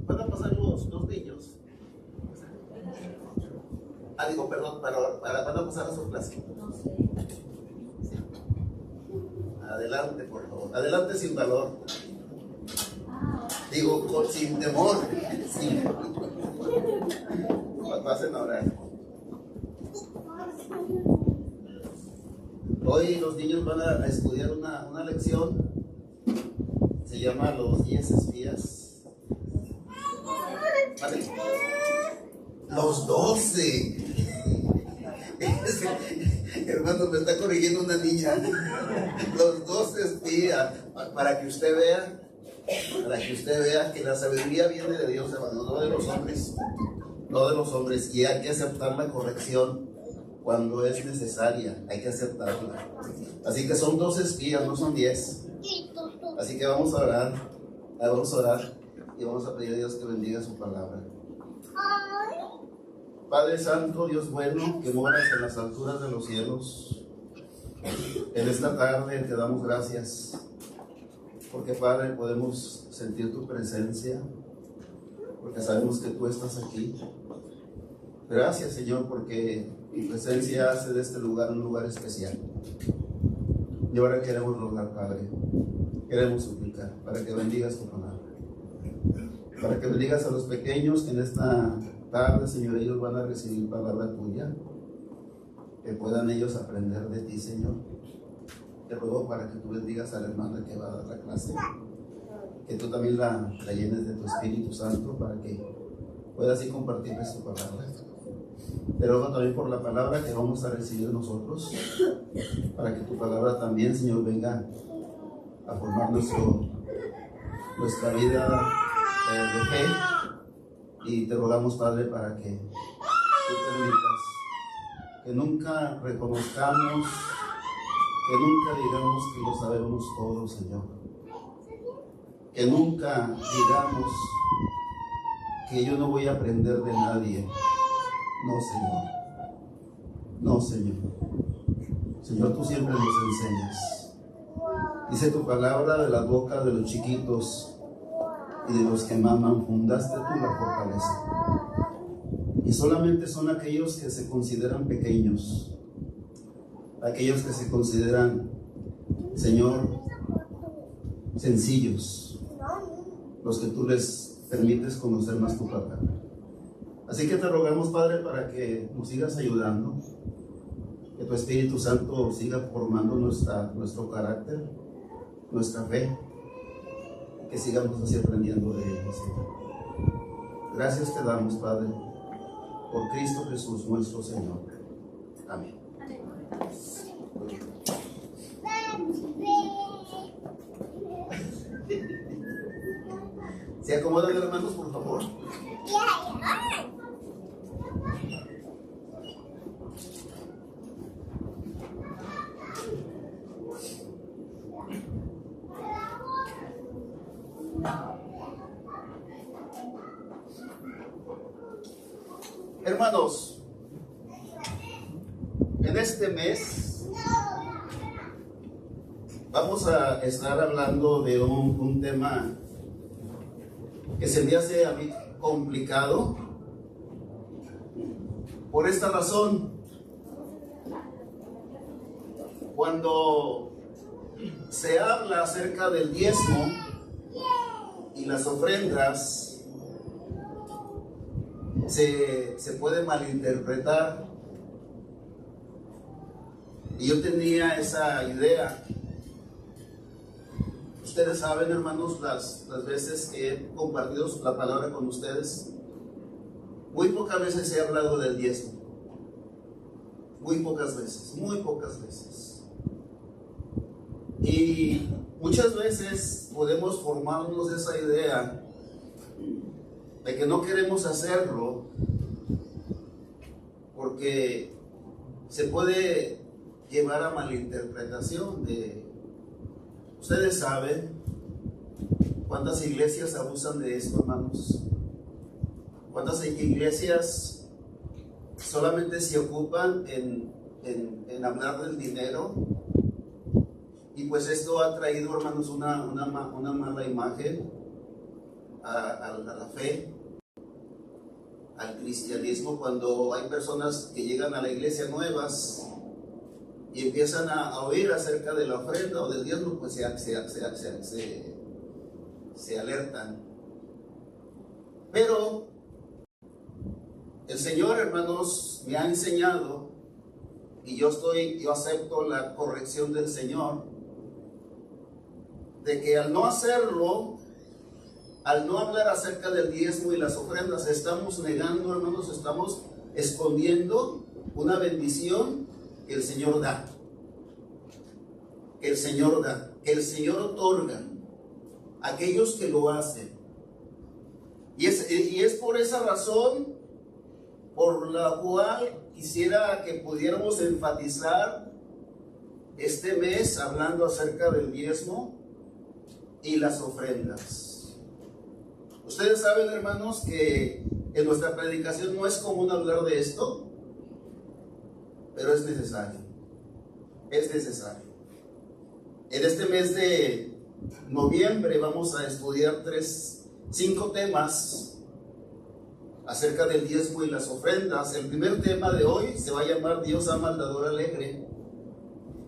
Van a pasar los niños. Digo, perdón, van a pasar a su clase. No sé. Adelante, por favor. Adelante sin valor. Digo, sin temor. Sí. Pasen ahora. Hoy los niños van a estudiar una lección. Se llama Los 10 espías. ¿Vale? Los 12. Hermano, me está corrigiendo una niña. Los 12 espías. Para que usted vea que la sabiduría viene de Dios, hermano, no de los hombres. No de los hombres. Y hay que aceptar la corrección cuando es necesaria. Hay que aceptarla. Así que son 12 espías, no son 10. Así que vamos a orar. Vamos a orar y vamos a pedir a Dios que bendiga su palabra. Padre Santo, Dios bueno, que moras en las alturas de los cielos, en esta tarde te damos gracias, porque Padre podemos sentir tu presencia, porque sabemos que tú estás aquí. Gracias, Señor, porque tu presencia hace de este lugar un lugar especial. Y ahora queremos rogar, Padre, queremos suplicar para que bendigas tu palabra, para que bendigas a los pequeños que en esta tarde, Señor, ellos van a recibir palabra tuya, que puedan ellos aprender de ti, Señor. Te ruego para que tú bendigas a la hermana que va a dar la clase, que tú también la llenes de tu Espíritu Santo para que pueda así compartirles tu palabra. Te ruego también por la palabra que vamos a recibir nosotros, para que tu palabra también, Señor, venga a formar nuestra vida de fe. Y te rogamos, Padre, para que tú permitas que nunca reconozcamos, que nunca digamos que lo sabemos todo, Señor. Que nunca digamos que yo no voy a aprender de nadie. No, Señor. No, Señor. Señor, tú siempre nos enseñas. Dice tu palabra, de la boca de los chiquitos y de los que maman, fundaste tú la fortaleza. Y solamente son aquellos que se consideran pequeños, aquellos que se consideran, Señor, sencillos, los que tú les permites conocer más tu palabra. Así que te rogamos, Padre, para que nos sigas ayudando, que tu Espíritu Santo siga formando nuestro carácter, nuestra fe, que sigamos así aprendiendo de Él, Señor. Gracias te damos, Padre, por Cristo Jesús, nuestro Señor. Amén. ¿Se acomodan, hermanos, por favor? Hermanos, en este mes vamos a estar hablando de un tema que se me hace a mí complicado por esta razón. Cuando se habla acerca del diezmo y las ofrendas, se puede malinterpretar. Y yo tenía esa idea. Ustedes saben, hermanos, las veces que he compartido la palabra con ustedes, muy pocas veces he hablado del diezmo. Muy pocas veces, muy pocas veces. Y muchas veces podemos formarnos esa idea de que no queremos hacerlo porque se puede llevar a malinterpretación de... Ustedes saben cuántas iglesias abusan de esto, hermanos. Cuántas iglesias solamente se ocupan en hablar del dinero, y pues esto ha traído, hermanos, una mala imagen a la fe, al cristianismo. Cuando hay personas que llegan a la iglesia nuevas y empiezan a oír acerca de la ofrenda o del diezmo, pues se alertan. Pero el Señor, hermanos, me ha enseñado, y yo acepto la corrección del Señor, de que al no hacerlo, al no hablar acerca del diezmo y las ofrendas, estamos negando, hermanos, estamos escondiendo una bendición que el Señor da, que el Señor otorga a aquellos que lo hacen. Y es por esa razón por la cual quisiera que pudiéramos enfatizar este mes hablando acerca del diezmo y las ofrendas. Ustedes saben, hermanos, que en nuestra predicación no es común hablar de esto, pero es necesario. Es necesario. En este mes de noviembre vamos a estudiar 5 temas acerca del diezmo y las ofrendas. El primer tema de hoy se va a llamar Dios ama al dador alegre.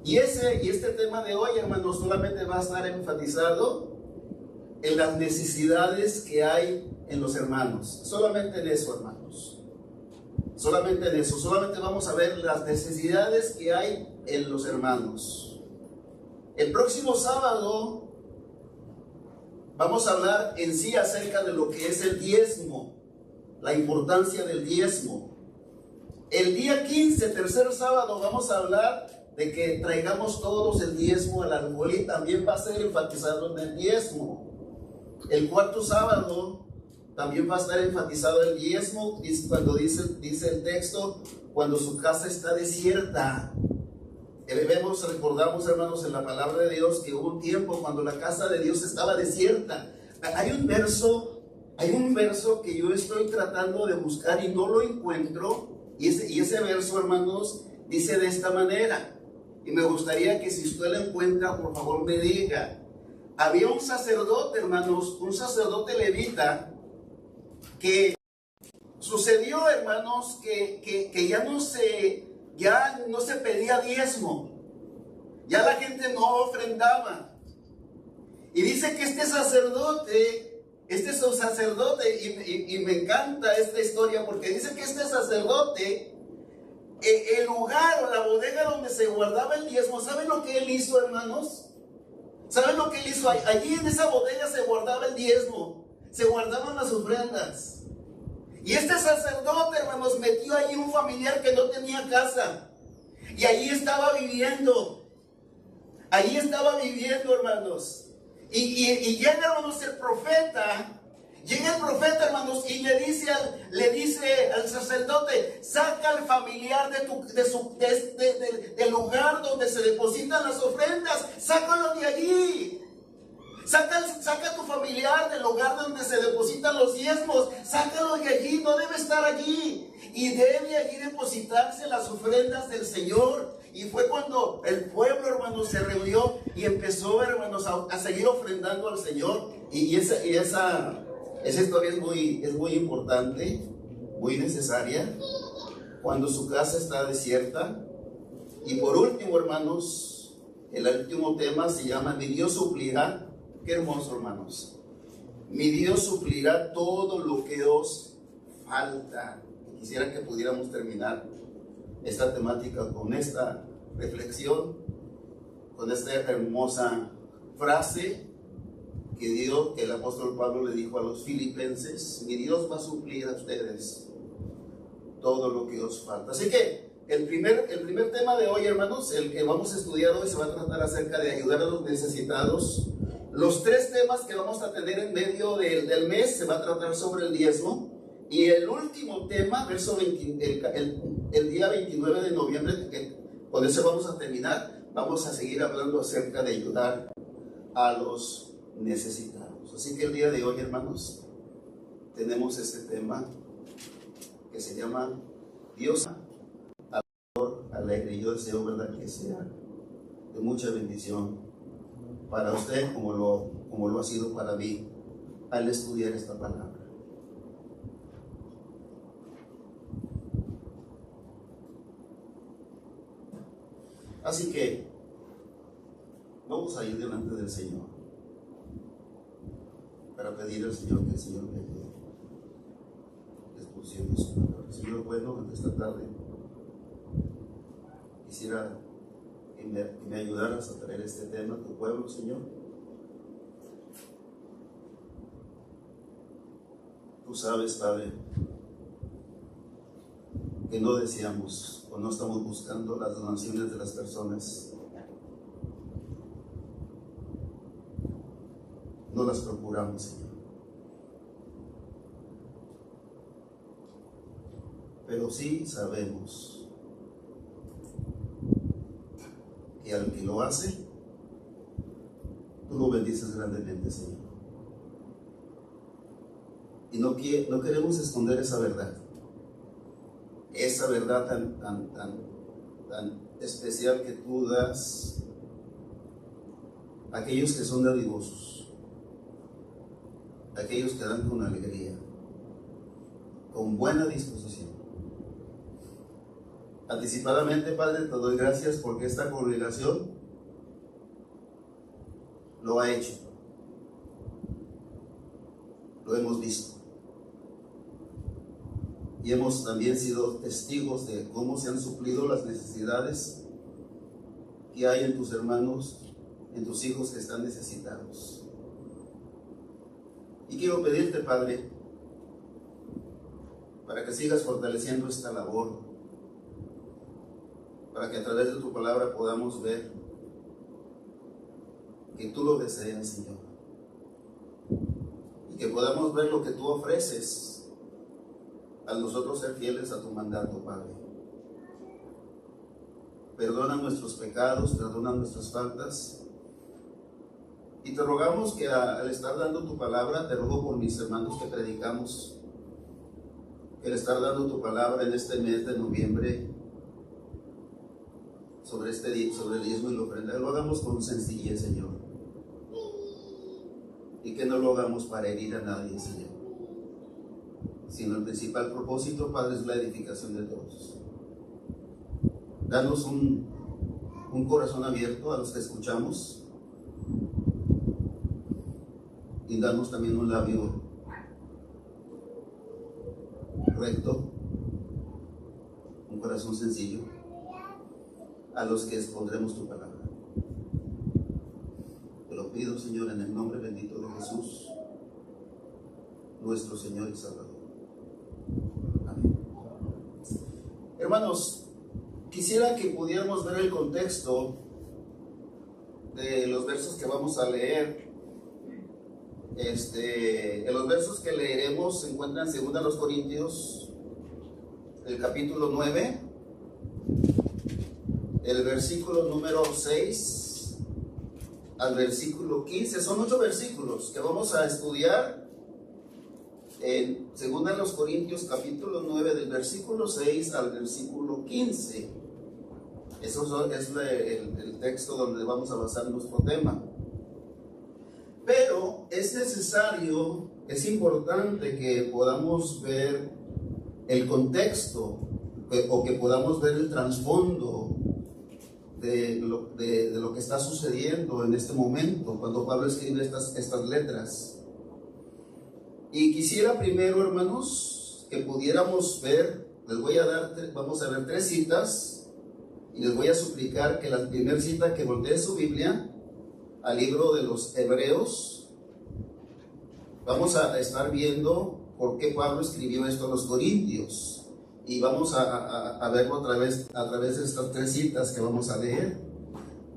Y este tema de hoy, hermanos, solamente va a estar enfatizado en las necesidades que hay en los hermanos. Solamente en eso, hermanos. Solamente en eso. Solamente vamos a ver las necesidades que hay en los hermanos. El próximo sábado vamos a hablar en sí acerca de lo que es el diezmo, la importancia del diezmo. El día 15, tercer sábado, vamos a hablar de que traigamos todos el diezmo al alcohol, y también va a ser enfatizado en el diezmo. El cuarto sábado también va a estar enfatizado el diezmo, cuando dice el texto, cuando su casa está desierta. Recordamos, hermanos, en la palabra de Dios que hubo un tiempo cuando la casa de Dios estaba desierta. Hay un verso que yo estoy tratando de buscar y no lo encuentro, y ese verso, hermanos, dice de esta manera, y me gustaría que si usted lo encuentra, por favor me diga. Había un sacerdote, hermanos, un sacerdote levita, que sucedió, hermanos, que ya no se pedía diezmo, ya la gente no ofrendaba. Y dice que este sacerdote, y me encanta esta historia, porque dice que este sacerdote, el lugar o la bodega donde se guardaba el diezmo, ¿saben lo que él hizo, hermanos? ¿Saben lo que él hizo? Allí en esa bodega se guardaba el diezmo, se guardaban las ofrendas. Y este sacerdote, hermanos, metió allí un familiar que no tenía casa. Y allí estaba viviendo. Allí estaba viviendo, hermanos. Y llega, hermanos, el profeta. Llega el profeta, hermanos, y le dice al sacerdote: saca al familiar del lugar donde se depositan las ofrendas. Sácalo de allí. Saca a tu familiar del lugar donde se depositan los diezmos. Sácalo de allí, no debe estar allí. Y debe allí depositarse las ofrendas del Señor. Y fue cuando el pueblo, hermanos, se reunió y empezó, hermanos, a seguir ofrendando al Señor. Y esa historia es muy importante, muy necesaria, cuando su casa está desierta. Y por último, hermanos, el último tema se llama Mi Dios suplirá. Qué hermoso, hermanos. Mi Dios suplirá todo lo que os falta. Quisiera que pudiéramos terminar esta temática con esta reflexión, con esta hermosa frase que el apóstol Pablo le dijo a los filipenses: mi Dios va a suplir a ustedes todo lo que os falta. Así que el primer tema de hoy, hermanos, el que vamos a estudiar hoy, se va a tratar acerca de ayudar a los necesitados. Los 3 temas que vamos a tener en medio del mes se va a tratar sobre el diezmo. Y el último tema, el día 29 de noviembre, con eso vamos a terminar, vamos a seguir hablando acerca de ayudar a los necesitados. Así que el día de hoy, hermanos, tenemos este tema que se llama Dios alegre. Yo deseo, ¿verdad?, que sea de mucha bendición para usted como lo ha sido para mí al estudiar esta palabra. Así que vamos a ir delante del Señor para pedir al Señor que el Señor me dé expulsión de su palabra. Señor, bueno, esta tarde quisiera que me ayudaras a traer este tema a tu pueblo, Señor. Tú sabes, Padre, que no deseamos o no estamos buscando las donaciones de las personas. No las procuramos, Señor. Pero sí sabemos que al que lo hace, tú lo bendices grandemente, Señor. Y no queremos esconder esa verdad tan especial que tú das a aquellos que son dadivosos, a aquellos que dan con alegría, con buena disposición. Anticipadamente, Padre, te doy gracias porque esta congregación lo ha hecho, lo hemos visto. Y hemos también sido testigos de cómo se han suplido las necesidades que hay en tus hermanos, en tus hijos que están necesitados. Y quiero pedirte, Padre, para que sigas fortaleciendo esta labor, para que a través de tu palabra podamos ver que tú lo deseas, Señor, y que podamos ver lo que tú ofreces al nosotros ser fieles a tu mandato, Padre. Perdona nuestros pecados, perdona nuestras faltas, y te rogamos que al estar dando tu palabra, te ruego por mis hermanos que predicamos, que al estar dando tu palabra en este mes de noviembre, sobre el diezmo y la ofrenda, lo hagamos con sencillez, Señor, y que no lo hagamos para herir a nadie, Señor, sino el principal propósito, Padre, es la edificación de todos. Danos un corazón abierto a los que escuchamos, y danos también un labio recto, un corazón sencillo a los que expondremos tu palabra. Te lo pido, Señor, en el nombre bendito de Jesús, nuestro Señor y Salvador. Amén. Hermanos, quisiera que pudiéramos ver el contexto de los versos que vamos a leer. En los versos que leeremos se encuentran en 2 Corintios, el capítulo 9, el versículo número 6 al versículo 15. Son 8 versículos que vamos a estudiar en 2 Corintios capítulo 9, del versículo 6 al versículo 15. Eso es el texto donde vamos a basar nuestro tema. Pero es necesario, es importante que podamos ver el contexto, o que podamos ver el trasfondo de lo que está sucediendo en este momento, cuando Pablo escribe estas letras. Y quisiera primero, hermanos, que pudiéramos ver, vamos a ver 3 citas, y les voy a suplicar que la primera cita, que voltee su Biblia al libro de los Hebreos. Vamos a estar viendo por qué Pablo escribió esto a los Corintios, y vamos a verlo a través de estas 3 citas que vamos a leer.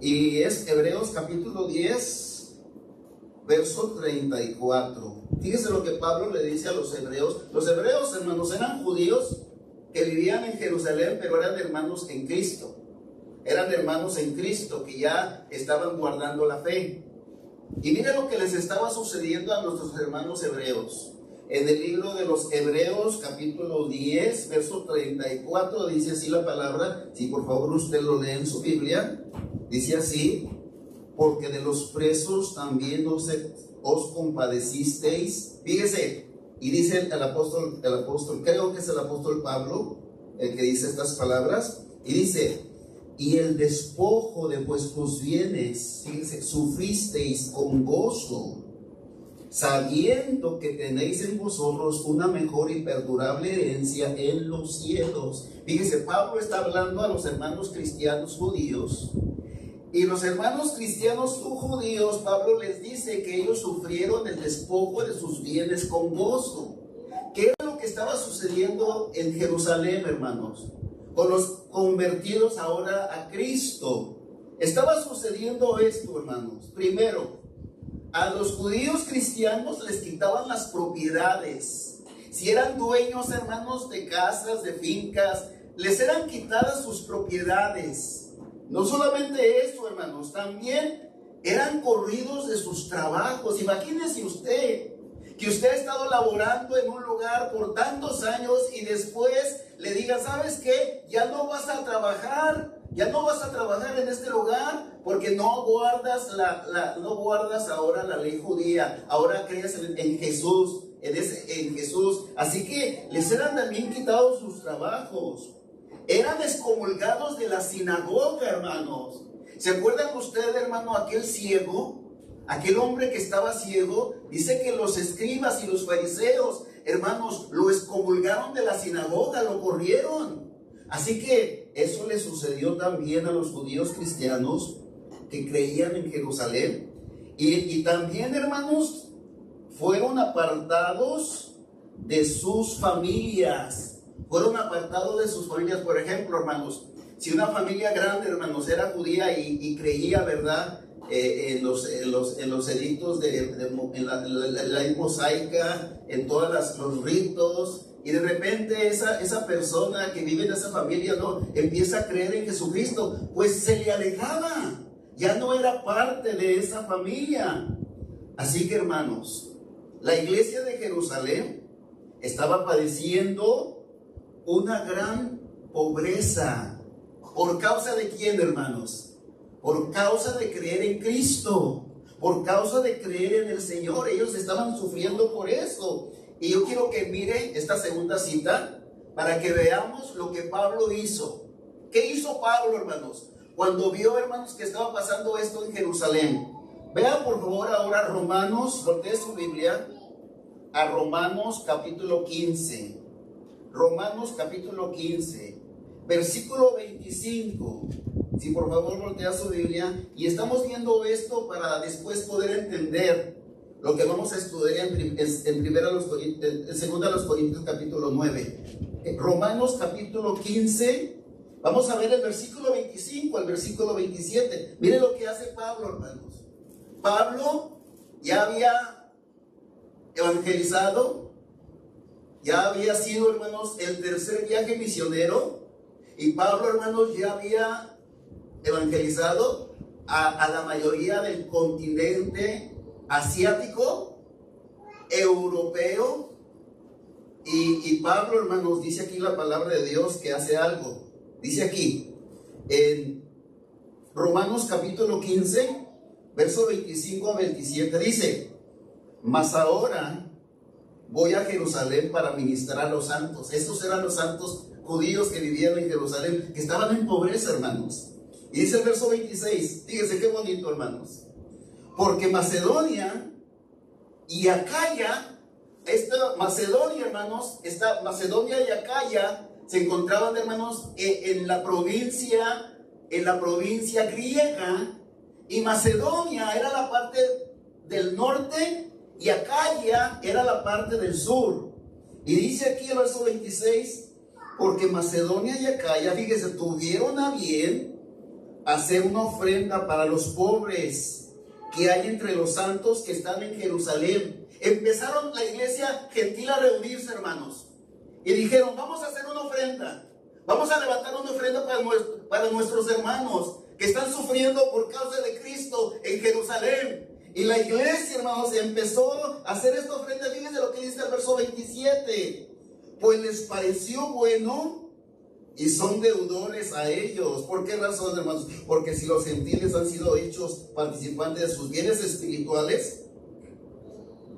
Y es Hebreos capítulo 10, verso 34. Fíjese lo que Pablo le dice a los hebreos. Los hebreos, hermanos, eran judíos que vivían en Jerusalén, pero eran hermanos en Cristo. Eran hermanos en Cristo que ya estaban guardando la fe. Y mire lo que les estaba sucediendo a nuestros hermanos hebreos. En el libro de los Hebreos, capítulo 10, verso 34, dice así la palabra. Si por favor usted lo lee en su Biblia, dice así: porque de los presos también os compadecisteis. Fíjese, y dice el apóstol, creo que es el apóstol Pablo, el que dice estas palabras, y dice: y el despojo de vuestros bienes, fíjese, sufristeis con gozo, sabiendo que tenéis en vosotros una mejor y perdurable herencia en los cielos. Fíjese, Pablo está hablando a los hermanos cristianos judíos, y los hermanos cristianos judíos, Pablo les dice que ellos sufrieron el despojo de sus bienes con gozo. ¿Qué era lo que estaba sucediendo en Jerusalén, hermanos? Con los convertidos ahora a Cristo. Estaba sucediendo esto, hermanos. Primero, a los judíos cristianos les quitaban las propiedades. Si eran dueños, hermanos, de casas, de fincas, les eran quitadas sus propiedades. No solamente eso, hermanos, también eran corridos de sus trabajos. Imagínese usted que usted ha estado laborando en un lugar por tantos años y después le diga: ¿sabes qué? Ya no vas a trabajar en este lugar porque no guardas no guardas ahora la ley judía, ahora crees en Jesús, en Jesús. Así que les eran también quitados sus trabajos. Eran excomulgados de la sinagoga, hermanos. ¿Se acuerdan ustedes, hermano, aquel ciego? Aquel hombre que estaba ciego, dice que los escribas y los fariseos, hermanos, lo excomulgaron de la sinagoga, lo corrieron. Así que eso le sucedió también a los judíos cristianos que creían en Jerusalén. Y también, hermanos, fueron apartados de sus familias. Fueron apartados de sus familias. Por ejemplo, hermanos, si una familia grande, hermanos, era judía y creía, ¿verdad?, en los edictos en la ley mosaica, en todos los ritos, y de repente esa persona que vive en esa familia no empieza a creer en Jesucristo, pues se le alejaba, ya no era parte de esa familia. Así que, hermanos, la iglesia de Jerusalén estaba padeciendo una gran pobreza. ¿Por causa de quién, hermanos? Por causa de creer en Cristo, por causa de creer en el Señor. Ellos estaban sufriendo por eso. Y yo quiero que miren esta segunda cita para que veamos lo que Pablo hizo. ¿Qué hizo Pablo, hermanos? Cuando vio, hermanos, que estaba pasando esto en Jerusalén. Vean por favor ahora Romanos, voltee su Biblia a Romanos capítulo 15. Romanos capítulo 15, versículo 25. Si por favor voltea su Biblia, y estamos viendo esto para después poder entender lo que vamos a estudiar en 2 Corintios capítulo 9. Romanos capítulo 15, vamos a ver el versículo 25 al versículo 27. Miren lo que hace Pablo, hermanos. Pablo ya había evangelizado, ya había sido, hermanos, el tercer viaje misionero, y Pablo, hermanos, ya había evangelizado a la mayoría del continente asiático, europeo, y Pablo, hermanos, dice aquí la palabra de Dios que hace algo. Dice aquí en Romanos capítulo 15, verso 25 a 27, dice: mas ahora voy a Jerusalén para ministrar a los santos. Estos eran los santos judíos que vivían en Jerusalén, que estaban en pobreza, hermanos. Y dice el verso 26, fíjense qué bonito, hermanos: porque Macedonia y Acaya, esta Macedonia, hermanos, esta Macedonia y Acaya se encontraban, hermanos, en la provincia griega, y Macedonia era la parte del norte y Acaya era la parte del sur. Y dice aquí el verso 26, porque Macedonia y Acaya, fíjese, tuvieron a bien hacer una ofrenda para los pobres que hay entre los santos que están en Jerusalén. Empezaron la iglesia gentil a reunirse, hermanos, y dijeron: vamos a hacer una ofrenda, vamos a levantar una ofrenda para nuestros hermanos que están sufriendo por causa de Cristo en Jerusalén. Y la iglesia, hermanos, empezó a hacer esta ofrenda. Fíjense lo que dice el verso 27. Pues les pareció bueno y son deudores a ellos. ¿Por qué razón, hermanos? Porque si los gentiles han sido hechos participantes de sus bienes espirituales,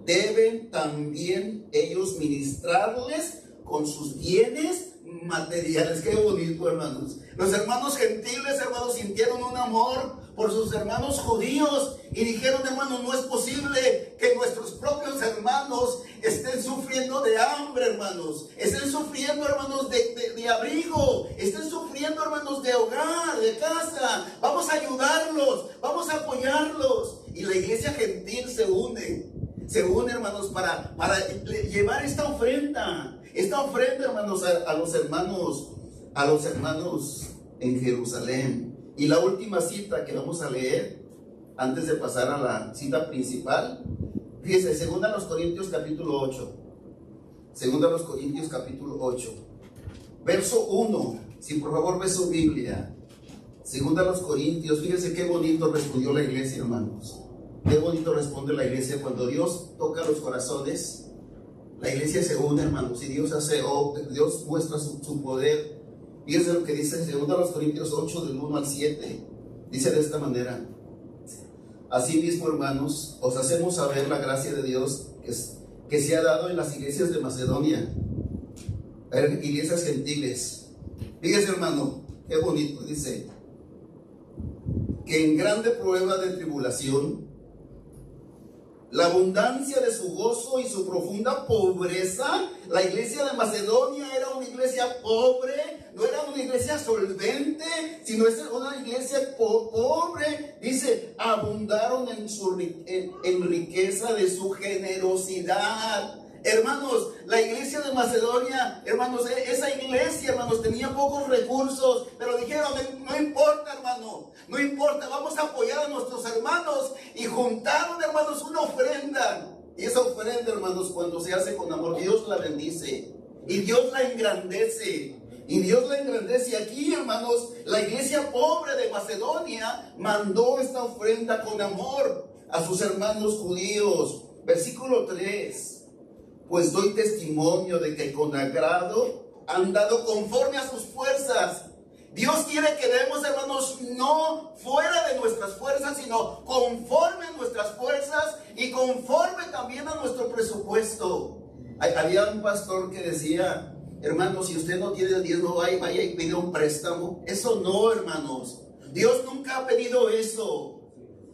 deben también ellos ministrarles con sus bienes materiales. Qué bonito, hermanos. Los hermanos gentiles, hermanos, sintieron un amor por sus hermanos judíos y dijeron: hermanos, no es posible que nuestros propios hermanos estén sufriendo de hambre, hermanos, estén sufriendo, hermanos, de abrigo, estén sufriendo, hermanos, de hogar, de casa. Vamos a ayudarlos, vamos a apoyarlos. Y la iglesia gentil se une, hermanos, para llevar esta ofrenda, hermanos, a los hermanos en Jerusalén. Y la última cita que vamos a leer antes de pasar a la cita principal, fíjense, 2 Corintios capítulo 8, 2 Corintios capítulo 8, verso 1. Si por favor ve su Biblia, 2 Corintios, fíjense qué bonito respondió la iglesia, hermanos. Qué bonito responde la iglesia cuando Dios toca los corazones. La iglesia se une, hermanos, y Dios muestra su poder. Fíjense lo que dice 2 Corintios 8, del 1 al 7. Dice de esta manera: asimismo, hermanos, os hacemos saber la gracia de Dios que se ha dado en las iglesias de Macedonia, iglesias gentiles. Fíjense, hermano, qué bonito. Dice que en grande prueba de tribulación, la abundancia de su gozo y su profunda pobreza. La iglesia de Macedonia era una iglesia pobre, no era una iglesia solvente, sino es una iglesia pobre. Dice: abundaron en riqueza de su generosidad. Hermanos, la iglesia de Macedonia, hermanos, esa iglesia, hermanos, tenía pocos recursos, pero dijeron: no importa, hermano, no importa, vamos a apoyar a nuestros hermanos. Y juntaron, hermanos, una ofrenda. Y esa ofrenda, hermanos, cuando se hace con amor, Dios la bendice y Dios la engrandece. Y aquí, hermanos, la iglesia pobre de Macedonia mandó esta ofrenda con amor a sus hermanos judíos. Versículo 3. Pues doy testimonio de que con agrado han dado conforme a sus fuerzas. Dios quiere que demos, hermanos, no fuera de nuestras fuerzas, sino conforme a nuestras fuerzas y conforme también a nuestro presupuesto. Había un pastor que decía: hermano, si usted no tiene el diezmo, vaya y pide un préstamo. Eso no, hermanos. Dios nunca ha pedido eso.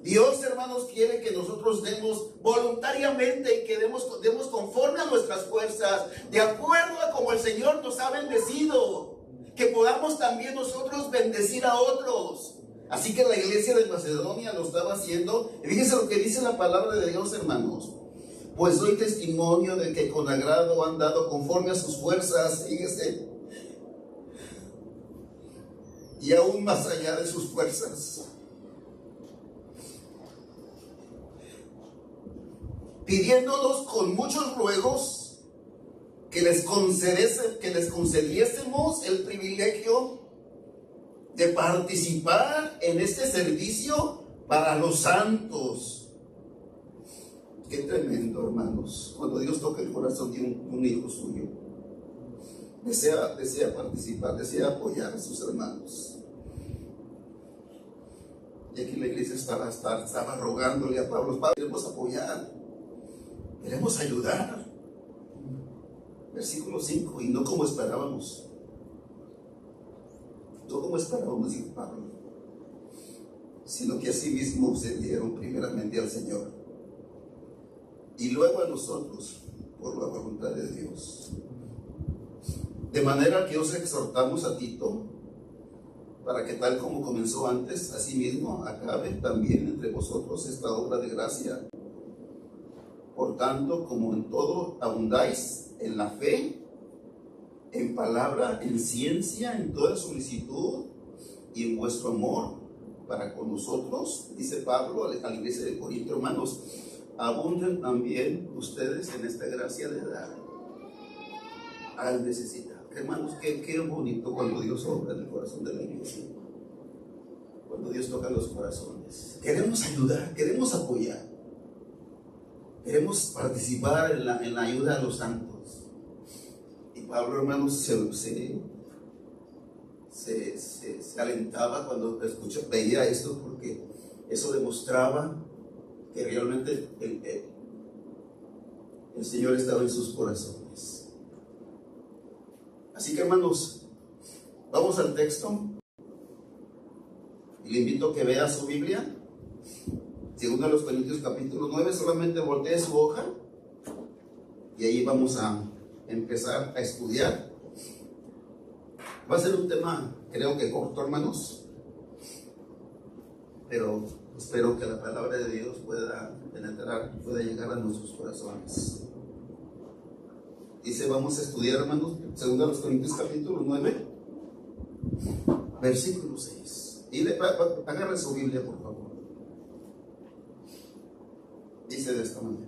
Dios, hermanos, quiere que nosotros demos voluntariamente y que demos conforme a nuestras fuerzas, de acuerdo a como el Señor nos ha bendecido, que podamos también nosotros bendecir a otros. Así que la iglesia de Macedonia lo estaba haciendo. Y fíjense lo que dice la palabra de Dios, hermanos: pues doy testimonio de que con agrado han dado conforme a sus fuerzas, fíjese, y aún más allá de sus fuerzas, pidiéndonos con muchos ruegos que les concediésemos el privilegio de participar en este servicio para los santos. Qué tremendo, hermanos, cuando Dios toca el corazón de un hijo suyo. Desea participar, desea apoyar a sus hermanos. Y aquí la iglesia estaba rogándole a Pablo: Pablo, queremos apoyar, queremos ayudar. Versículo 5. Y no como esperábamos, dijo Pablo, sino que asimismo se dieron primeramente al Señor y luego a nosotros por la voluntad de Dios. De manera que os exhortamos a Tito, para que tal como comenzó antes, asimismo acabe también entre vosotros esta obra de gracia. Por tanto, como en todo abundáis en la fe, en palabra, en ciencia, en toda solicitud y en vuestro amor para con nosotros, dice Pablo a la iglesia de Corinto: hermanos, abunden también ustedes en esta gracia de dar al necesitado. Hermanos, qué bonito cuando Dios obra en el corazón de la iglesia, cuando Dios toca los corazones. Queremos ayudar, queremos apoyar. queremos participar en la ayuda a los santos. Y Pablo, hermanos, se alentaba cuando veía esto, porque eso demostraba que realmente el Señor estaba en sus corazones. Así que, hermanos, vamos al texto. Y le invito a que vea su Biblia. Segundo a los Corintios capítulo 9, solamente voltee su hoja y ahí vamos a empezar a estudiar. Va a ser un tema, creo que corto, hermanos, pero espero que la palabra de Dios pueda penetrar, pueda llegar a nuestros corazones. Dice, vamos a estudiar, hermanos, segundo a los Corintios capítulo 9, versículo 6. Y agarre su Biblia, por favor. Dice de esta manera: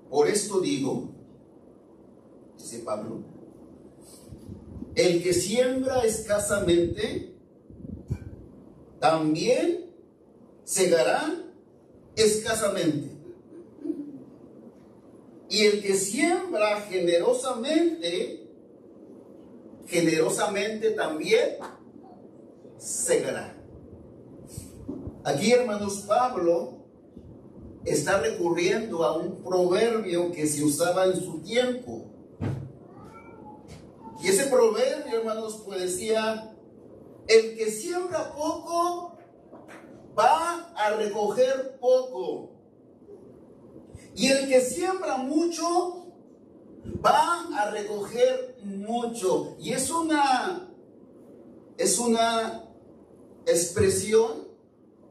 por esto digo, dice Pablo, el que siembra escasamente, también segará escasamente. Y el que siembra generosamente, generosamente también segará. Aquí, hermanos, Pablo está recurriendo a un proverbio que se usaba en su tiempo. Y ese proverbio, hermanos, pues decía: el que siembra poco va a recoger poco, y el que siembra mucho va a recoger mucho. Y es una expresión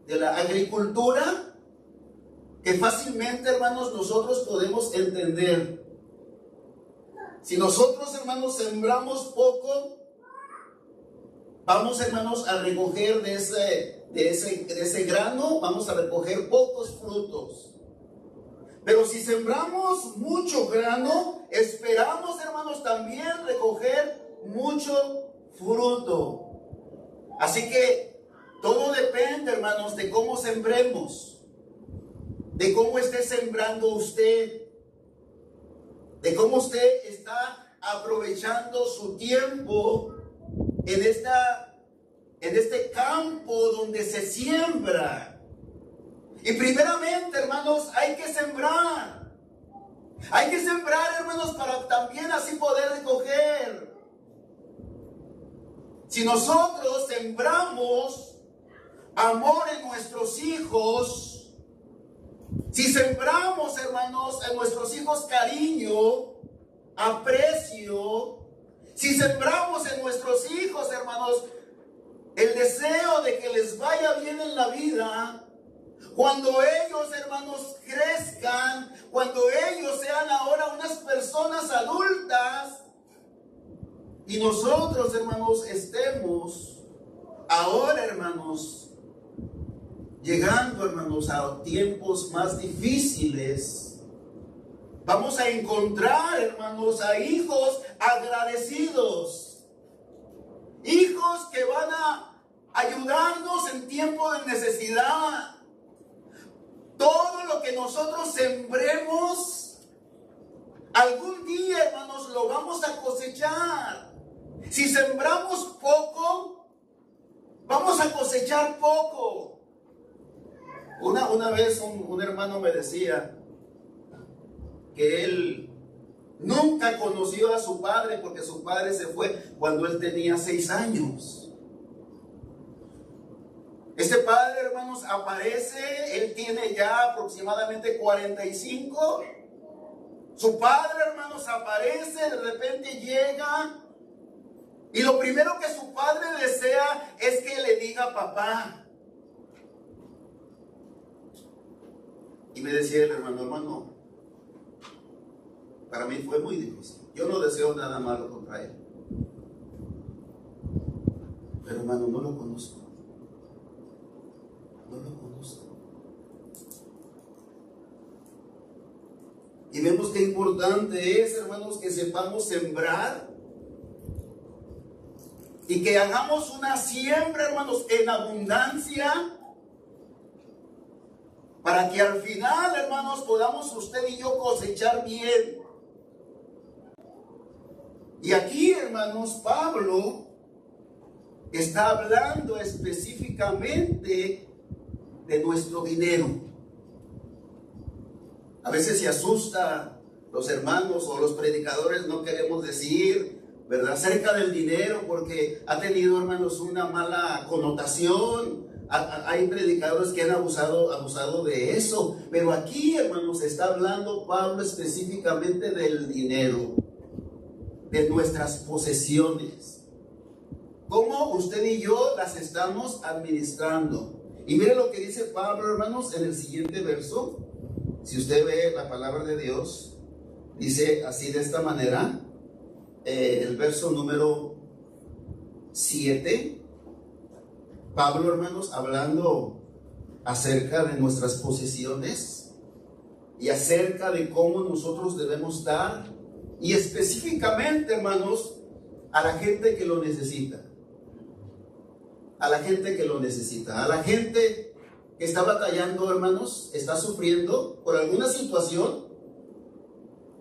de la agricultura que fácilmente, hermanos, nosotros podemos entender. Si nosotros, hermanos, sembramos poco, vamos, hermanos, a recoger de ese grano, vamos a recoger pocos frutos. Pero si sembramos mucho grano, esperamos, hermanos, también recoger mucho fruto. Así que todo depende, hermanos, de cómo sembremos, de cómo esté sembrando usted, de cómo usted está aprovechando su tiempo en este campo donde se siembra. Y primeramente, hermanos, hay que sembrar. Hay que sembrar, hermanos, para también así poder recoger. Si nosotros sembramos amor en nuestros hijos, si sembramos, hermanos, en nuestros hijos cariño, aprecio, si sembramos en nuestros hijos, hermanos, el deseo de que les vaya bien en la vida, cuando ellos, hermanos, crezcan, cuando ellos sean ahora unas personas adultas, y nosotros, hermanos, estemos ahora, hermanos, llegando, hermanos, a tiempos más difíciles, vamos a encontrar, hermanos, a hijos agradecidos, hijos que van a ayudarnos en tiempo de necesidad. Todo lo que nosotros sembremos, algún día, hermanos, lo vamos a cosechar. Si sembramos poco, vamos a cosechar poco. Una vez un hermano me decía que él nunca conoció a su padre porque su padre se fue cuando él tenía 6 años. Este padre, hermanos, aparece, él tiene ya aproximadamente 45. Su padre, hermanos, aparece, de repente llega, y lo primero que su padre desea es que le diga papá. Y me decía el hermano, para mí fue muy difícil. Yo no deseo nada malo contra él, pero hermano, no lo conozco. No lo conozco. Y vemos qué importante es, hermanos, que sepamos sembrar y que hagamos una siembra, hermanos, en abundancia, para que al final, hermanos, podamos usted y yo cosechar bien. Y aquí, hermanos, Pablo está hablando específicamente de nuestro dinero. A veces se asusta los hermanos o los predicadores, no queremos decir, ¿verdad?, acerca del dinero, porque ha tenido, hermanos, una mala connotación. Hay predicadores que han abusado de eso. Pero aquí, hermanos, está hablando Pablo específicamente del dinero, de nuestras posesiones. ¿Cómo usted y yo las estamos administrando? Y mire lo que dice Pablo, hermanos, en el siguiente verso. Si usted ve la palabra de Dios, dice así, de esta manera, el verso número 7. Pablo, hermanos, hablando acerca de nuestras posesiones y acerca de cómo nosotros debemos dar, y específicamente, hermanos, a la gente que lo necesita. A la gente que lo necesita, a la gente que está batallando, hermanos, está sufriendo por alguna situación.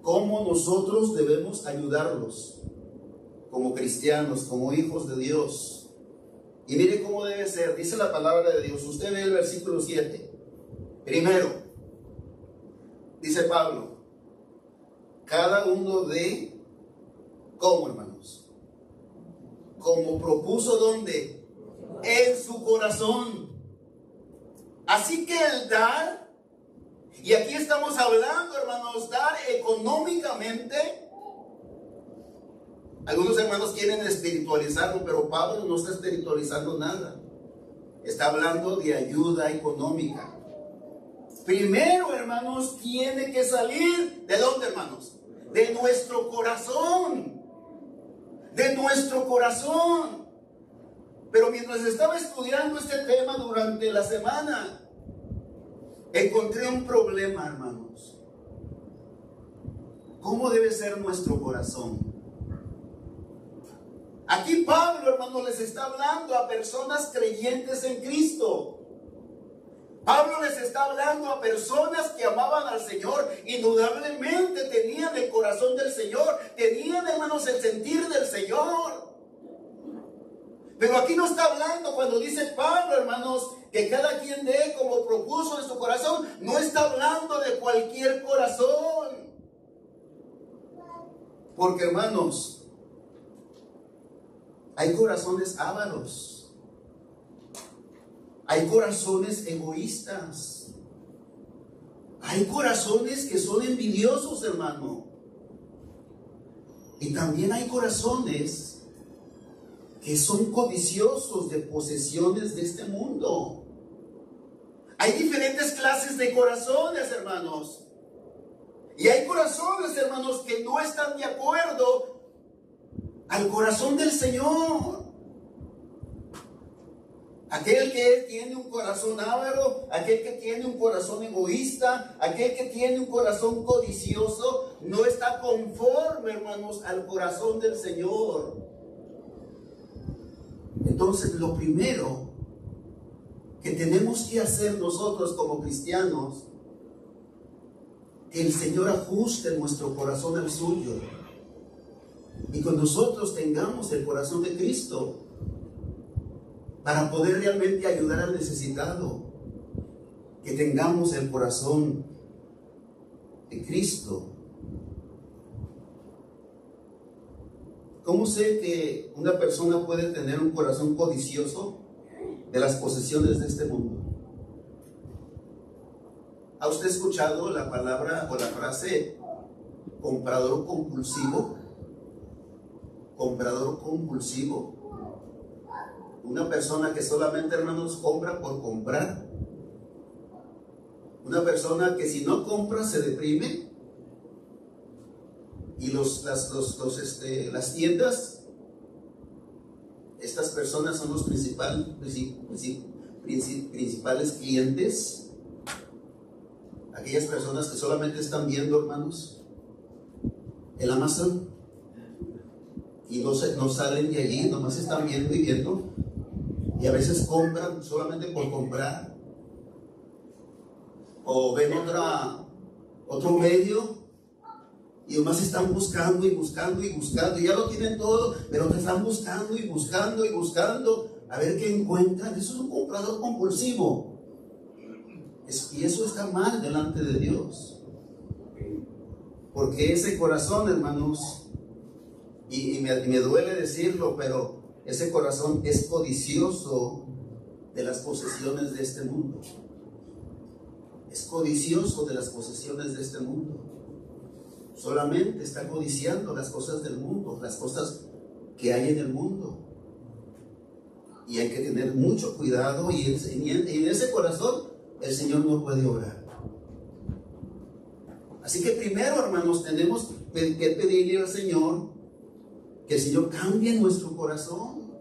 Cómo nosotros debemos ayudarlos como cristianos, como hijos de Dios. Y mire cómo debe ser. Dice la palabra de Dios. Usted ve el versículo 7. Primero, dice Pablo, cada uno de, ¿cómo, hermanos? Como propuso, ¿dónde? En su corazón. Así que el dar, y aquí estamos hablando, hermanos, dar económicamente. Algunos hermanos quieren espiritualizarlo, pero Pablo no está espiritualizando nada. Está hablando de ayuda económica. Primero, hermanos, tiene que salir, ¿de dónde, hermanos? De nuestro corazón. De nuestro corazón. Pero mientras estaba estudiando este tema durante la semana, encontré un problema, hermanos. ¿Cómo debe ser nuestro corazón? Aquí Pablo, hermanos, les está hablando a personas creyentes en Cristo. Pablo les está hablando a personas que amaban al Señor, indudablemente tenían el corazón del Señor, tenían, hermanos, el sentir del Señor. Pero aquí no está hablando, cuando dice Pablo, hermanos, que cada quien dé como propuso en su corazón, no está hablando de cualquier corazón. Porque, hermanos, hay corazones ávaros, hay corazones egoístas, hay corazones que son envidiosos, hermano. Y también hay corazones que son codiciosos de posesiones de este mundo. Hay diferentes clases de corazones, hermanos. Y hay corazones, hermanos, que no están de acuerdo al corazón del Señor. Aquel que tiene un corazón avaro, aquel que tiene un corazón egoísta, aquel que tiene un corazón codicioso, no está conforme, hermanos, al corazón del Señor. Entonces, lo primero que tenemos que hacer nosotros como cristianos, que el Señor ajuste nuestro corazón al suyo. Y que nosotros tengamos el corazón de Cristo para poder realmente ayudar al necesitado. Que tengamos el corazón de Cristo. ¿Cómo sé que una persona puede tener un corazón codicioso de las posesiones de este mundo? ¿Ha usted escuchado la palabra o la frase comprador compulsivo? Comprador compulsivo. Una persona que solamente, hermanos, compra por comprar. Una persona que si no compra se deprime. Y las tiendas, estas personas son los principales clientes. Aquellas personas que solamente están viendo, hermanos, el Amazon. y no salen de allí, nomás están viendo y viendo, y a veces compran solamente por comprar, o ven otro medio, y nomás están buscando y buscando y buscando, y ya lo tienen todo, pero te están buscando y buscando y buscando a ver qué encuentran. Eso es un comprador compulsivo, y eso está mal delante de Dios, porque ese corazón, hermanos, y me duele decirlo, pero ese corazón es codicioso de las posesiones de este mundo. Es codicioso de las posesiones de este mundo. Solamente está codiciando las cosas del mundo, las cosas que hay en el mundo. Y hay que tener mucho cuidado, y en ese corazón el Señor no puede obrar. Así que primero, hermanos, tenemos que pedirle al Señor que el Señor cambie nuestro corazón,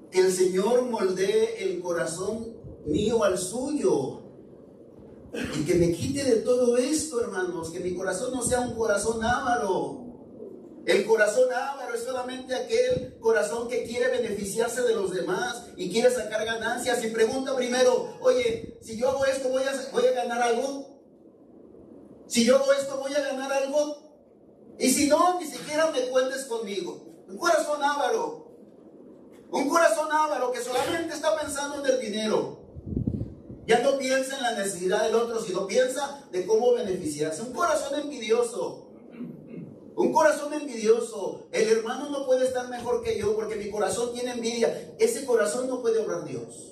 que el Señor moldee el corazón mío al suyo, y que me quite de todo esto, hermanos, que mi corazón no sea un corazón avaro. El corazón avaro es solamente aquel corazón que quiere beneficiarse de los demás y quiere sacar ganancias, y pregunta primero: oye, si yo hago esto, ¿voy a ganar algo? Si yo hago esto, ¿voy a ganar algo? Y si no, ni siquiera me cuentes conmigo. Un corazón avaro que solamente está pensando en el dinero. Ya no piensa en la necesidad del otro, sino piensa de cómo beneficiarse. Un corazón envidioso. El hermano no puede estar mejor que yo porque mi corazón tiene envidia. Ese corazón no puede obrar Dios.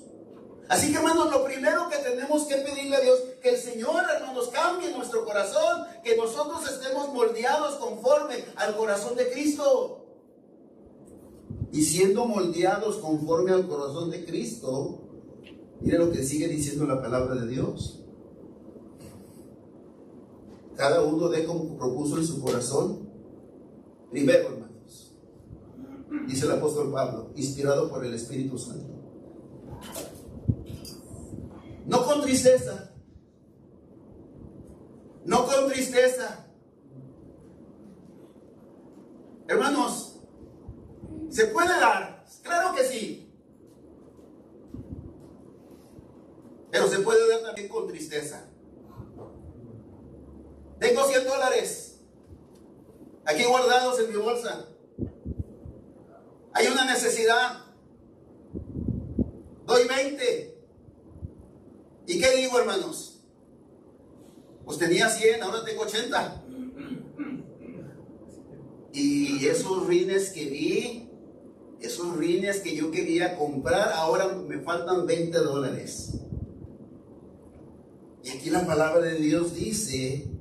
Así que, hermanos, lo primero que tenemos que pedirle a Dios, que el Señor, hermanos, cambie nuestro corazón, que nosotros estemos moldeados conforme al corazón de Cristo. Y siendo moldeados conforme al corazón de Cristo, mire lo que sigue diciendo la palabra de Dios. Cada uno dé como propuso en su corazón. Primero, hermanos, dice el apóstol Pablo, inspirado por el Espíritu Santo, no con tristeza, hermanos. ¿Se puede dar? Claro que sí, pero se puede dar también con tristeza. Tengo $100 aquí guardados en mi bolsa. Hay una necesidad. Doy 20. ¿Y qué digo, hermanos? Pues tenía 100, ahora tengo 80. Y esos rines que vi, esos rines que yo quería comprar, ahora me faltan $20. Y aquí la palabra de Dios dice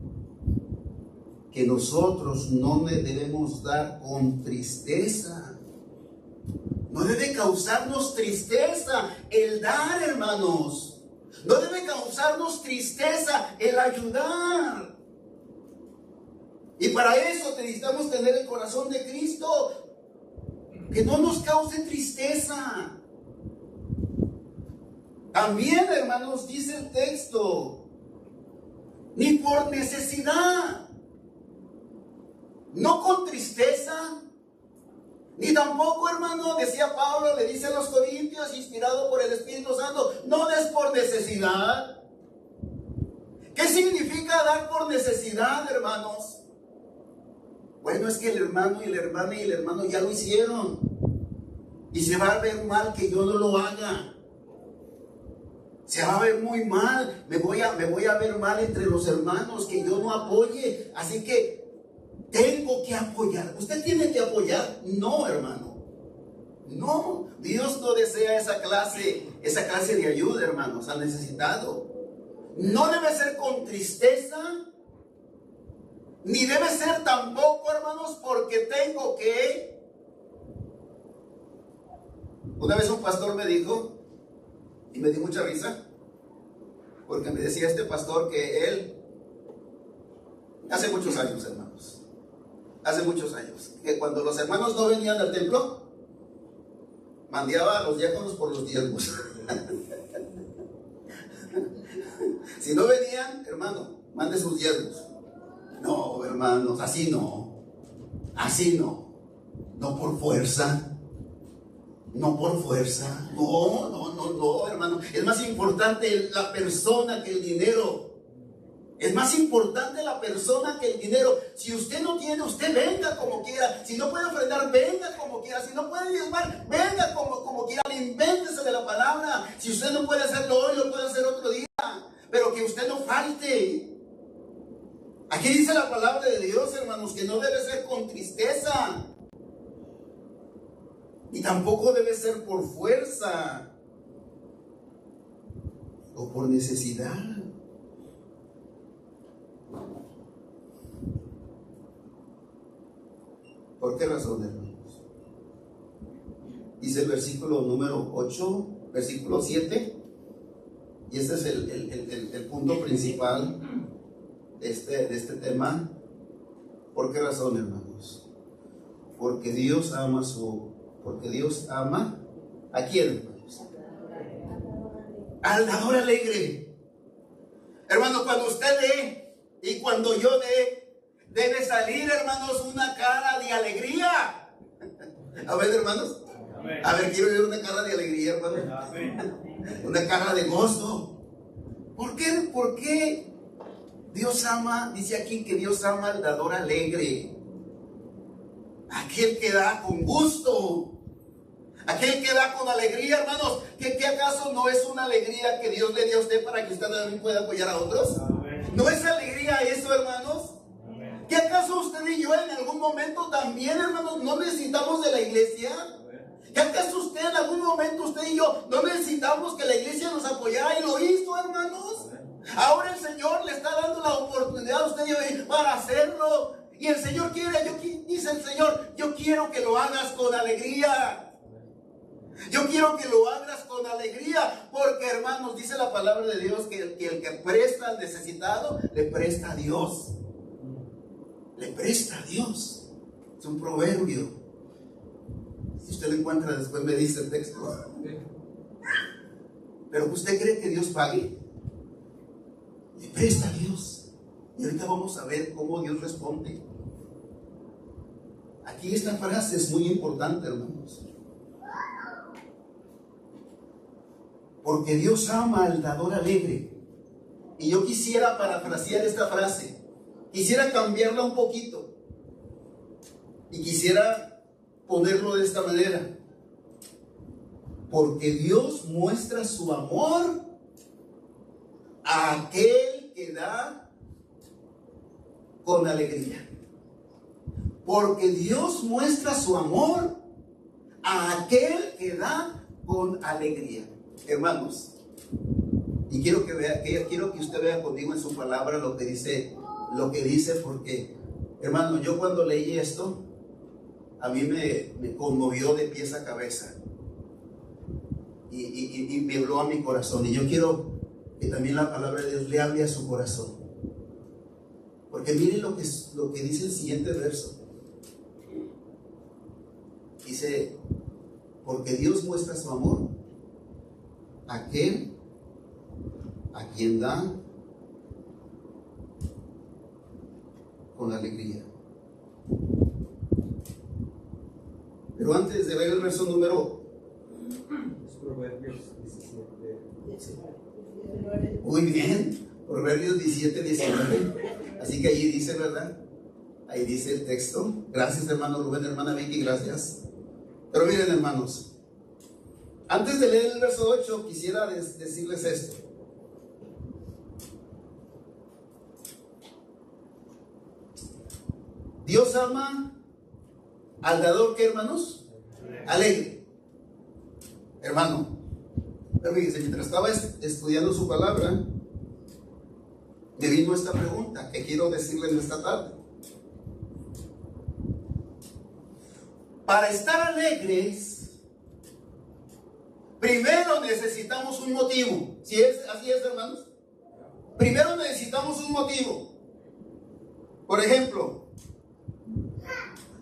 que nosotros no debemos dar con tristeza. No debe causarnos tristeza el dar, hermanos. No debe causarnos tristeza el ayudar. Y para eso necesitamos tener el corazón de Cristo, que no nos cause tristeza. También, hermanos, dice el texto, ni por necesidad, no con tristeza, ni tampoco, hermano, decía Pablo, le dice a los Corintios, inspirado por el Espíritu Santo, no des por necesidad. ¿Qué significa dar por necesidad, hermanos? Bueno, es que el hermano y la hermana y el hermano ya lo hicieron, y se va a ver mal que yo no lo haga. Se va a ver muy mal, me voy a ver mal entre los hermanos que yo no apoye. Así que tengo que apoyar. ¿Usted tiene que apoyar? No, hermano. No, Dios no desea esa clase de ayuda, hermanos, al necesitado. No debe ser con tristeza, ni debe ser tampoco, hermanos, porque tengo que. Una vez un pastor me dijo, y me dio mucha risa, porque me decía este pastor que él, hace muchos años, hermanos, que cuando los hermanos no venían al templo, mandaba a los diáconos por los diezmos. Si no venían, hermano, mande sus diezmos. No, hermanos, así no. no por fuerza. No por fuerza. No, hermano. Es más importante la persona que el dinero. Es más importante la persona que el dinero. Si usted no tiene, usted venga como quiera. Si no puede ofrendar, venga como quiera. Si no puede diezmar, venga como quiera. Invéntese de la palabra. Si usted no puede hacerlo hoy, lo puede hacer otro día. Pero que usted no falte. Aquí dice la palabra de Dios, hermanos, que no debe ser con tristeza. Y tampoco debe ser por fuerza o por necesidad. ¿Por qué razón, hermanos? Dice el versículo número 8, versículo 7, y este es el punto principal de este tema. ¿Por qué razón, hermanos? Porque Dios ama ¿a quién, hermanos? Al dador alegre. Hermanos, cuando usted dé y cuando yo dé, debe salir, hermanos, una cara de alegría. A ver, hermanos. A ver, quiero ver una cara de alegría, hermanos. Una cara de gozo. ¿Por qué? ¿Por qué Dios ama? Dice aquí que Dios ama al dador alegre. Aquel que da con gusto. Aquel que da con alegría, hermanos. ¿Que acaso no es una alegría que Dios le dio a usted para que usted también pueda apoyar a otros? ¿No es alegría eso, hermanos? ¿Que acaso usted y yo en algún momento también, hermanos, no necesitamos de la iglesia? ¿Que acaso usted en algún momento, usted y yo, no necesitamos que la iglesia nos apoyara y lo hizo, hermanos? Ahora el Señor le está dando la oportunidad a usted y yo para hacerlo. Y el Señor dice el Señor, yo quiero que lo hagas con alegría. Yo quiero que lo hagas con alegría, porque, hermanos, dice la palabra de Dios que el que presta al necesitado, le presta a Dios. Le presta a Dios. Es un proverbio. Si usted lo encuentra después me dice el texto. Pero ¿usted cree que Dios pague? Le presta a Dios. Y ahorita vamos a ver cómo Dios responde. Aquí esta frase es muy importante, hermanos. Porque Dios ama al dador alegre. Y yo quisiera parafrasear esta frase. Quisiera cambiarla un poquito. Y quisiera ponerlo de esta manera. Porque Dios muestra su amor a aquel que da con alegría. Porque Dios muestra su amor a aquel que da con alegría. Hermanos, y quiero que usted vea conmigo en su palabra lo que dice, porque, hermano, yo cuando leí esto, a mí me conmovió de pies a cabeza y me habló a mi corazón. Y yo quiero que también la palabra de Dios le hable a su corazón, porque miren lo que dice el siguiente verso. Dice, porque Dios muestra su amor a aquel a quien da con alegría. Pero antes de ver el verso número Proverbios 17. muy bien, Proverbios 17, 19. Así que ahí dice, ¿verdad? Ahí dice el texto. Gracias, hermano Rubén, hermana Vicky, gracias. Pero miren, hermanos, antes de leer el verso 8, quisiera decirles esto. Dios ama al dador, ¿qué, hermanos? Alegre. Hermano, pero fíjense, mientras estaba estudiando su palabra, me vino esta pregunta que quiero decirles esta tarde. Para estar alegres, primero necesitamos un motivo. ¿Sí es? ¿Así es, hermanos? Primero necesitamos un motivo. Por ejemplo,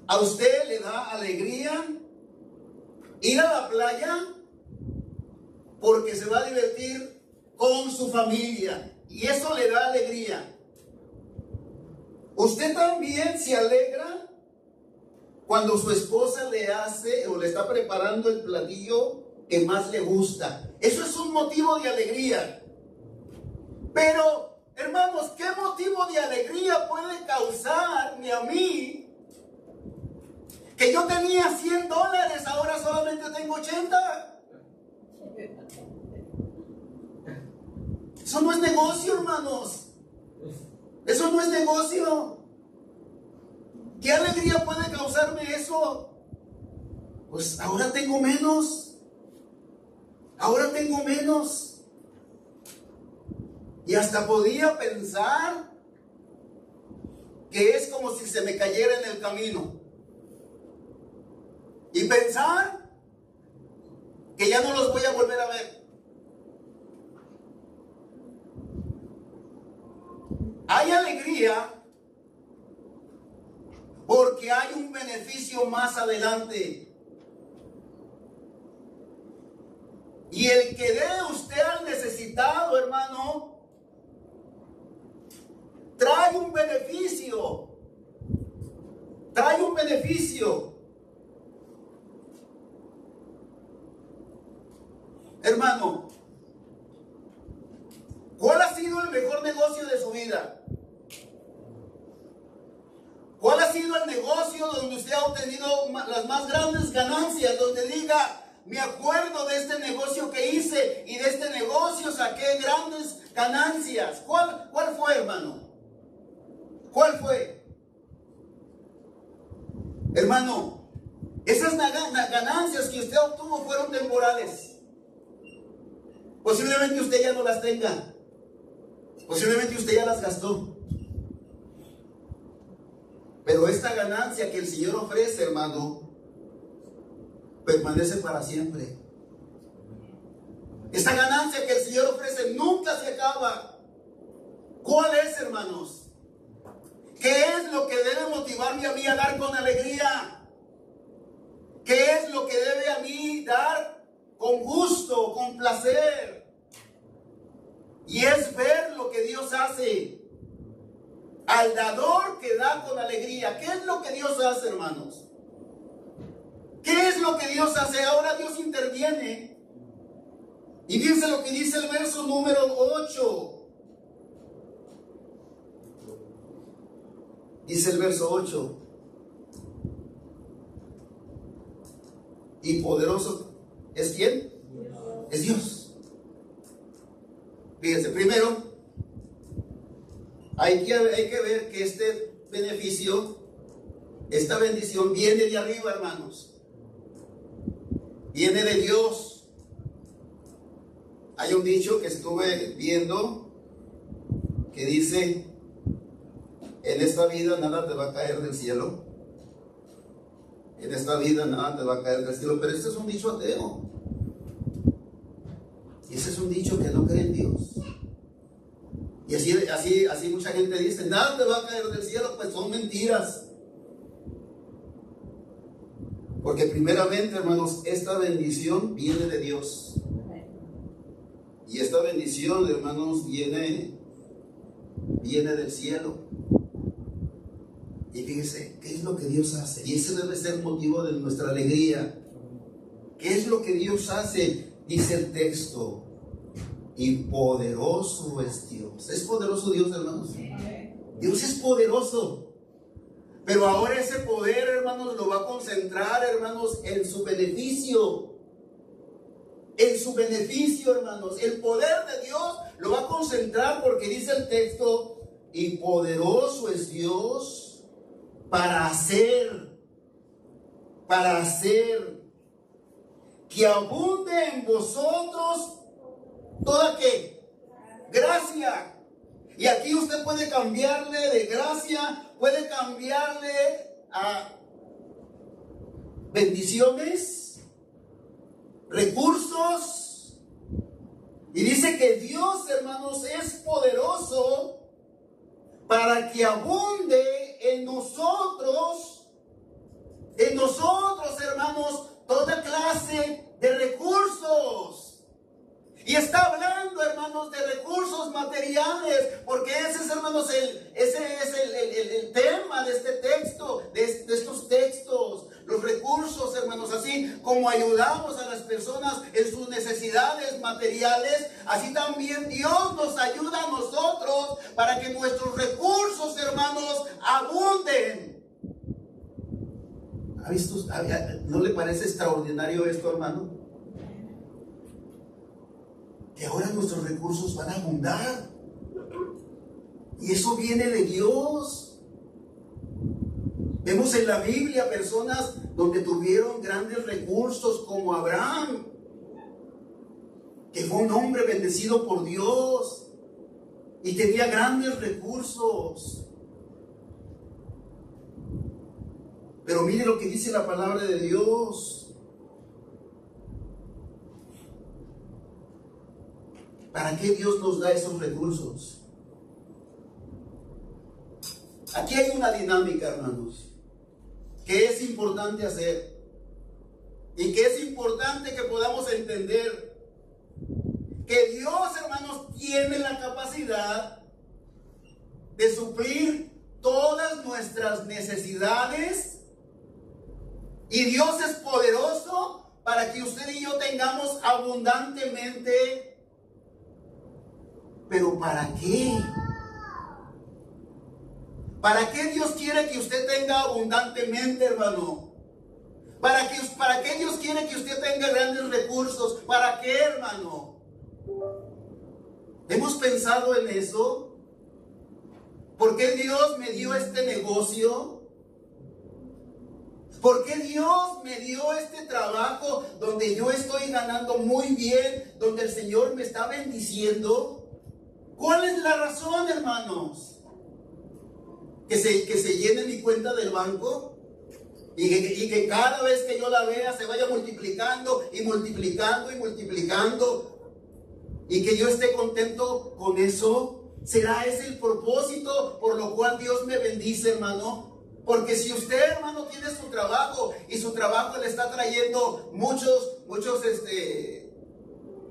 ¿a usted le da alegría ir a la playa? Porque se va a divertir con su familia y eso le da alegría. ¿Usted también se alegra cuando su esposa le hace o le está preparando el platillo que más le gusta. Eso es un motivo de alegría. Pero, hermanos, ¿qué motivo de alegría puede causarme a mí que yo tenía $100, ahora solamente tengo 80? Eso no es negocio, hermanos. Eso no es negocio. ¿Qué alegría puede causarme eso? Pues ahora tengo menos. Ahora tengo menos. Y hasta podía pensar que es como si se me cayera en el camino. Y pensar que ya no los voy a volver a ver. Hay alegría porque hay un beneficio más adelante. Y el que dé usted al necesitado, hermano, trae un beneficio. Trae un beneficio. Hermano, ¿cuál ha sido el mejor negocio de su vida? ¿Cuál ha sido el negocio donde usted ha obtenido las más grandes ganancias? Donde diga, me acuerdo de este negocio que hice y de este negocio saqué grandes ganancias. ¿Cuál fue, hermano? ¿Cuál fue? Hermano, esas ganancias que usted obtuvo fueron temporales. Posiblemente usted ya no las tenga. Posiblemente usted ya las gastó. Pero esta ganancia que el Señor ofrece, hermano, permanece para siempre. Esta ganancia que el Señor ofrece nunca se acaba. ¿Cuál es, hermanos? ¿Qué es lo que debe motivarme a mí a dar con alegría? ¿Qué es lo que debe a mí dar con gusto, con placer? Y es ver lo que Dios hace. Al dador que da con alegría. ¿Qué es lo que Dios hace, hermanos? ¿Qué es lo que Dios hace? Ahora Dios interviene. Y fíjense lo que dice el verso número 8. Dice el verso 8. Y poderoso, ¿es quién? Dios. Es Dios. Fíjense, primero, hay que ver que este beneficio, esta bendición viene de arriba, hermanos. Viene de Dios. Hay un dicho que estuve viendo que dice, en esta vida nada te va a caer del cielo. En esta vida nada te va a caer del cielo. Pero este es un dicho ateo. Y ese es un dicho que no cree en Dios. Y así mucha gente dice, nada te va a caer del cielo, pues son mentiras. Porque primeramente, hermanos, esta bendición viene de Dios. Y esta bendición, hermanos, viene del cielo. Y fíjese, ¿qué es lo que Dios hace? Y ese debe ser motivo de nuestra alegría. ¿Qué es lo que Dios hace? Dice el texto, y poderoso es Dios. ¿Es poderoso Dios, hermanos? Dios es poderoso. Pero ahora ese poder, hermanos, lo va a concentrar, hermanos, en su beneficio. En su beneficio, hermanos. El poder de Dios lo va a concentrar porque dice el texto, y poderoso es Dios para hacer que abunde en vosotros toda ¿qué? Gracia. Y aquí usted puede cambiarle de gracia, puede cambiarle a bendiciones, recursos. Y dice que Dios, hermanos, es poderoso para que abunde en nosotros, hermanos, toda clase de recursos. Y está hablando, hermanos, de recursos materiales, porque ese es, hermanos, el tema de este texto, de estos textos. como ayudamos a las personas en sus necesidades materiales, así también Dios nos ayuda a nosotros para que nuestros recursos, hermanos, abunden. ¿Ha visto? ¿No le parece extraordinario esto, hermano? Que ahora nuestros recursos van a abundar. Y eso viene de Dios. Vemos en la Biblia personas donde tuvieron grandes recursos, como Abraham, que fue un hombre bendecido por Dios y tenía grandes recursos. Pero mire lo que dice la palabra de Dios. ¿Para qué Dios nos da esos recursos? Aquí hay una dinámica, hermanos, que es importante hacer y que es importante que podamos entender que Dios, hermanos, tiene la capacidad de suplir todas nuestras necesidades. Y Dios es poderoso para que usted y yo tengamos abundantemente. ¿Pero para qué? ¿Para qué Dios quiere que usted tenga abundantemente, hermano? ¿Para qué Dios quiere que usted tenga grandes recursos? ¿Para qué, hermano? ¿Hemos pensado en eso? ¿Por qué Dios me dio este negocio? ¿Por qué Dios me dio este trabajo donde yo estoy ganando muy bien, donde el Señor me está bendiciendo? ¿Cuál es la razón, hermanos? ¿Que se llene mi cuenta del banco? Y que cada vez que yo la vea se vaya multiplicando y multiplicando y multiplicando. Y que yo esté contento con eso. ¿Será ese el propósito por lo cual Dios me bendice, hermano? Porque si usted, hermano, tiene su trabajo y su trabajo le está trayendo muchos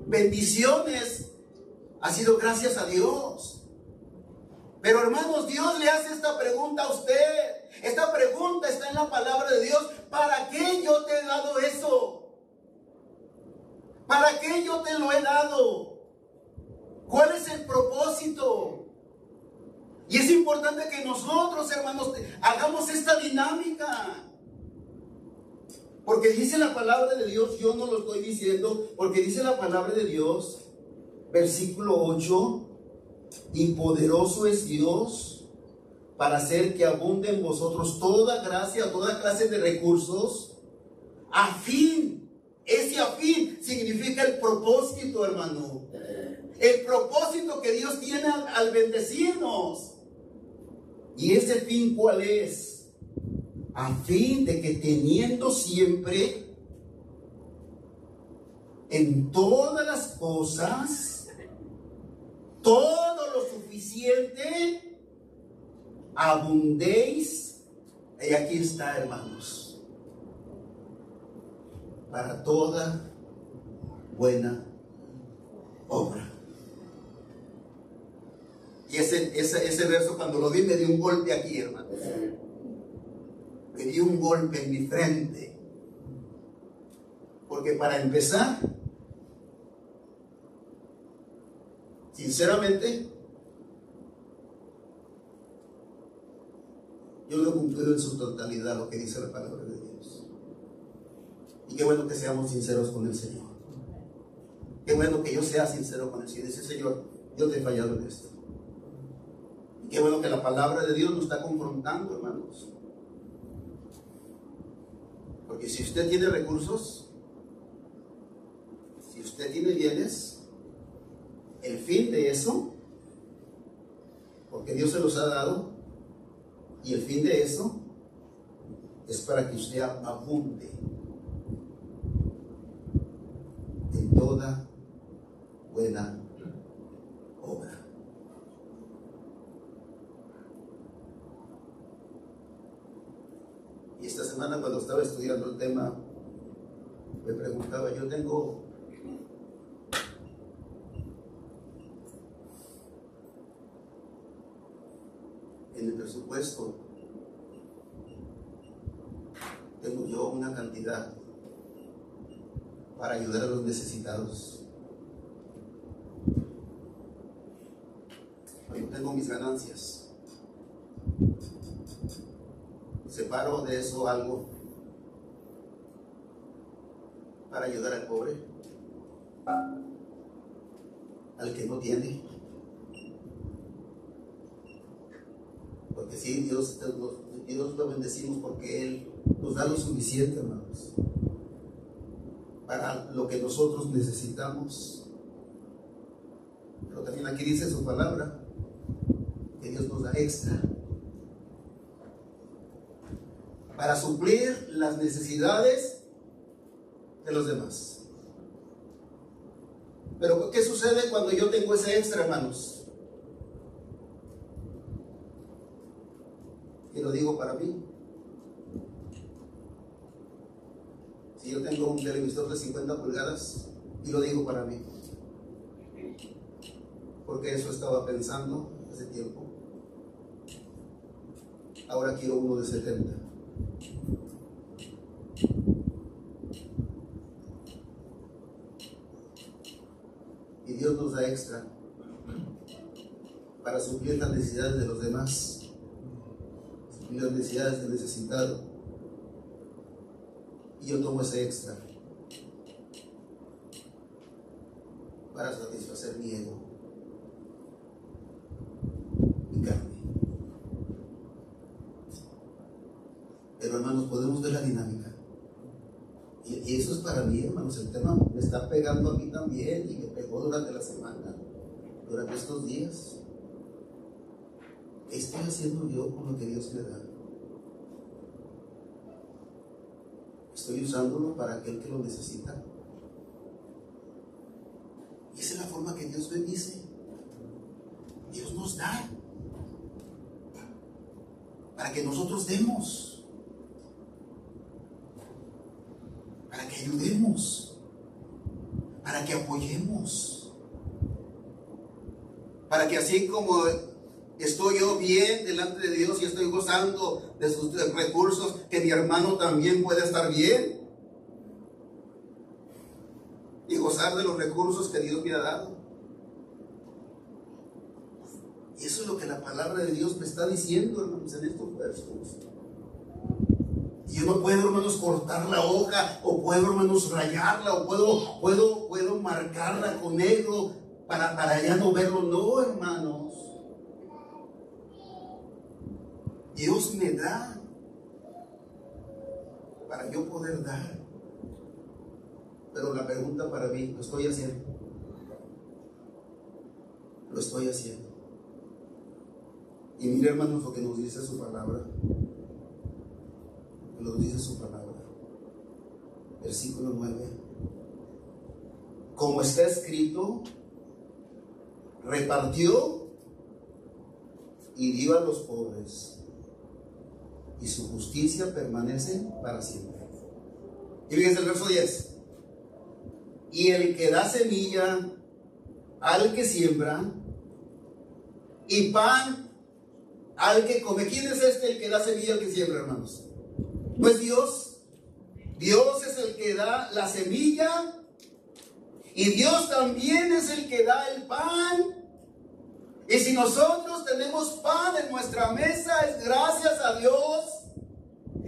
bendiciones, ha sido gracias a Dios. Pero, hermanos, Dios le hace esta pregunta a usted. Esta pregunta está en la palabra de Dios. ¿Para qué yo te he dado eso? ¿Para qué yo te lo he dado? ¿Cuál es el propósito? Y es importante que nosotros, hermanos, hagamos esta dinámica. Porque dice la palabra de Dios, yo no lo estoy diciendo, porque dice la palabra de Dios, versículo 8, y poderoso es Dios para hacer que abunde en vosotros toda gracia, toda clase de recursos, a fin, ese a fin significa el propósito, hermano. El propósito que Dios tiene al bendecirnos. ¿Y ese fin cuál es? A fin de que teniendo siempre en todas las cosas todo lo suficiente, abundéis. Y aquí está, hermanos, para toda buena obra. Y ese verso, cuando lo vi, me dio un golpe aquí, hermano. Me dio un golpe en mi frente. Porque para empezar, sinceramente, yo no he cumplido en su totalidad lo que dice la palabra de Dios. Y qué bueno que seamos sinceros con el Señor. Qué bueno que yo sea sincero con el Señor. Dice, Señor, yo te he fallado en esto. Y qué bueno que la palabra de Dios nos está confrontando, hermanos. Porque si usted tiene recursos, si usted tiene bienes, el fin de eso, porque Dios se los ha dado, y el fin de eso es para que usted abunde en toda buena obra. Y esta semana, cuando estaba estudiando el tema, me preguntaba, yo tengo en el presupuesto, tengo yo una cantidad para ayudar a los necesitados. Yo tengo mis ganancias, separo de eso algo para ayudar al pobre, al que no tiene. Porque sí, Dios lo bendecimos porque Él nos da lo suficiente, hermanos, para lo que nosotros necesitamos. Pero también aquí dice su palabra que Dios nos da extra para suplir las necesidades de los demás. Pero ¿qué sucede cuando yo tengo ese extra, hermanos? Y lo digo para mí. Si yo tengo un televisor de 50 pulgadas, y lo digo para mí, porque eso estaba pensando hace tiempo. Ahora quiero uno de 70. Y Dios nos da extra para suplir las necesidades de los demás, suplir las necesidades del necesitado. Y yo tomo ese extra para satisfacer mi ego, mi carne. Pero hermanos, podemos ver la dinámica. Y eso es para mí, hermanos. El tema me está pegando a mí también, y me pegó durante la semana, durante estos días. ¿Qué estoy haciendo yo con lo que Dios me da? ¿Estoy usándolo para aquel que lo necesita? Y esa es la forma que Dios bendice. Dios nos da para que nosotros demos, para que ayudemos, para que apoyemos, para que así como estoy yo bien delante de Dios y estoy gozando de sus recursos, que mi hermano también pueda estar bien y gozar de los recursos que Dios me ha dado. Y eso es lo que la palabra de Dios me está diciendo, hermanos, en estos versos. Y yo no puedo, hermanos, cortar la hoja, o puedo, hermanos, rayarla, o puedo marcarla con negro para ya no verlo. No, hermanos. Dios me da para yo poder dar. Pero la pregunta para mí, ¿lo estoy haciendo? Lo estoy haciendo. Y mire, hermanos, lo que nos dice su palabra. Nos dice su palabra. Versículo 9. Como está escrito, repartió y dio a los pobres, y su justicia permanece para siempre. Y fíjense el verso 10. Y el que da semilla al que siembra, y pan al que come. ¿Quién es el que da semilla al que siembra, hermanos? ¿No es Dios? Dios es el que da la semilla, y Dios también es el que da el pan. Y si nosotros tenemos pan en nuestra mesa, es gracias a Dios.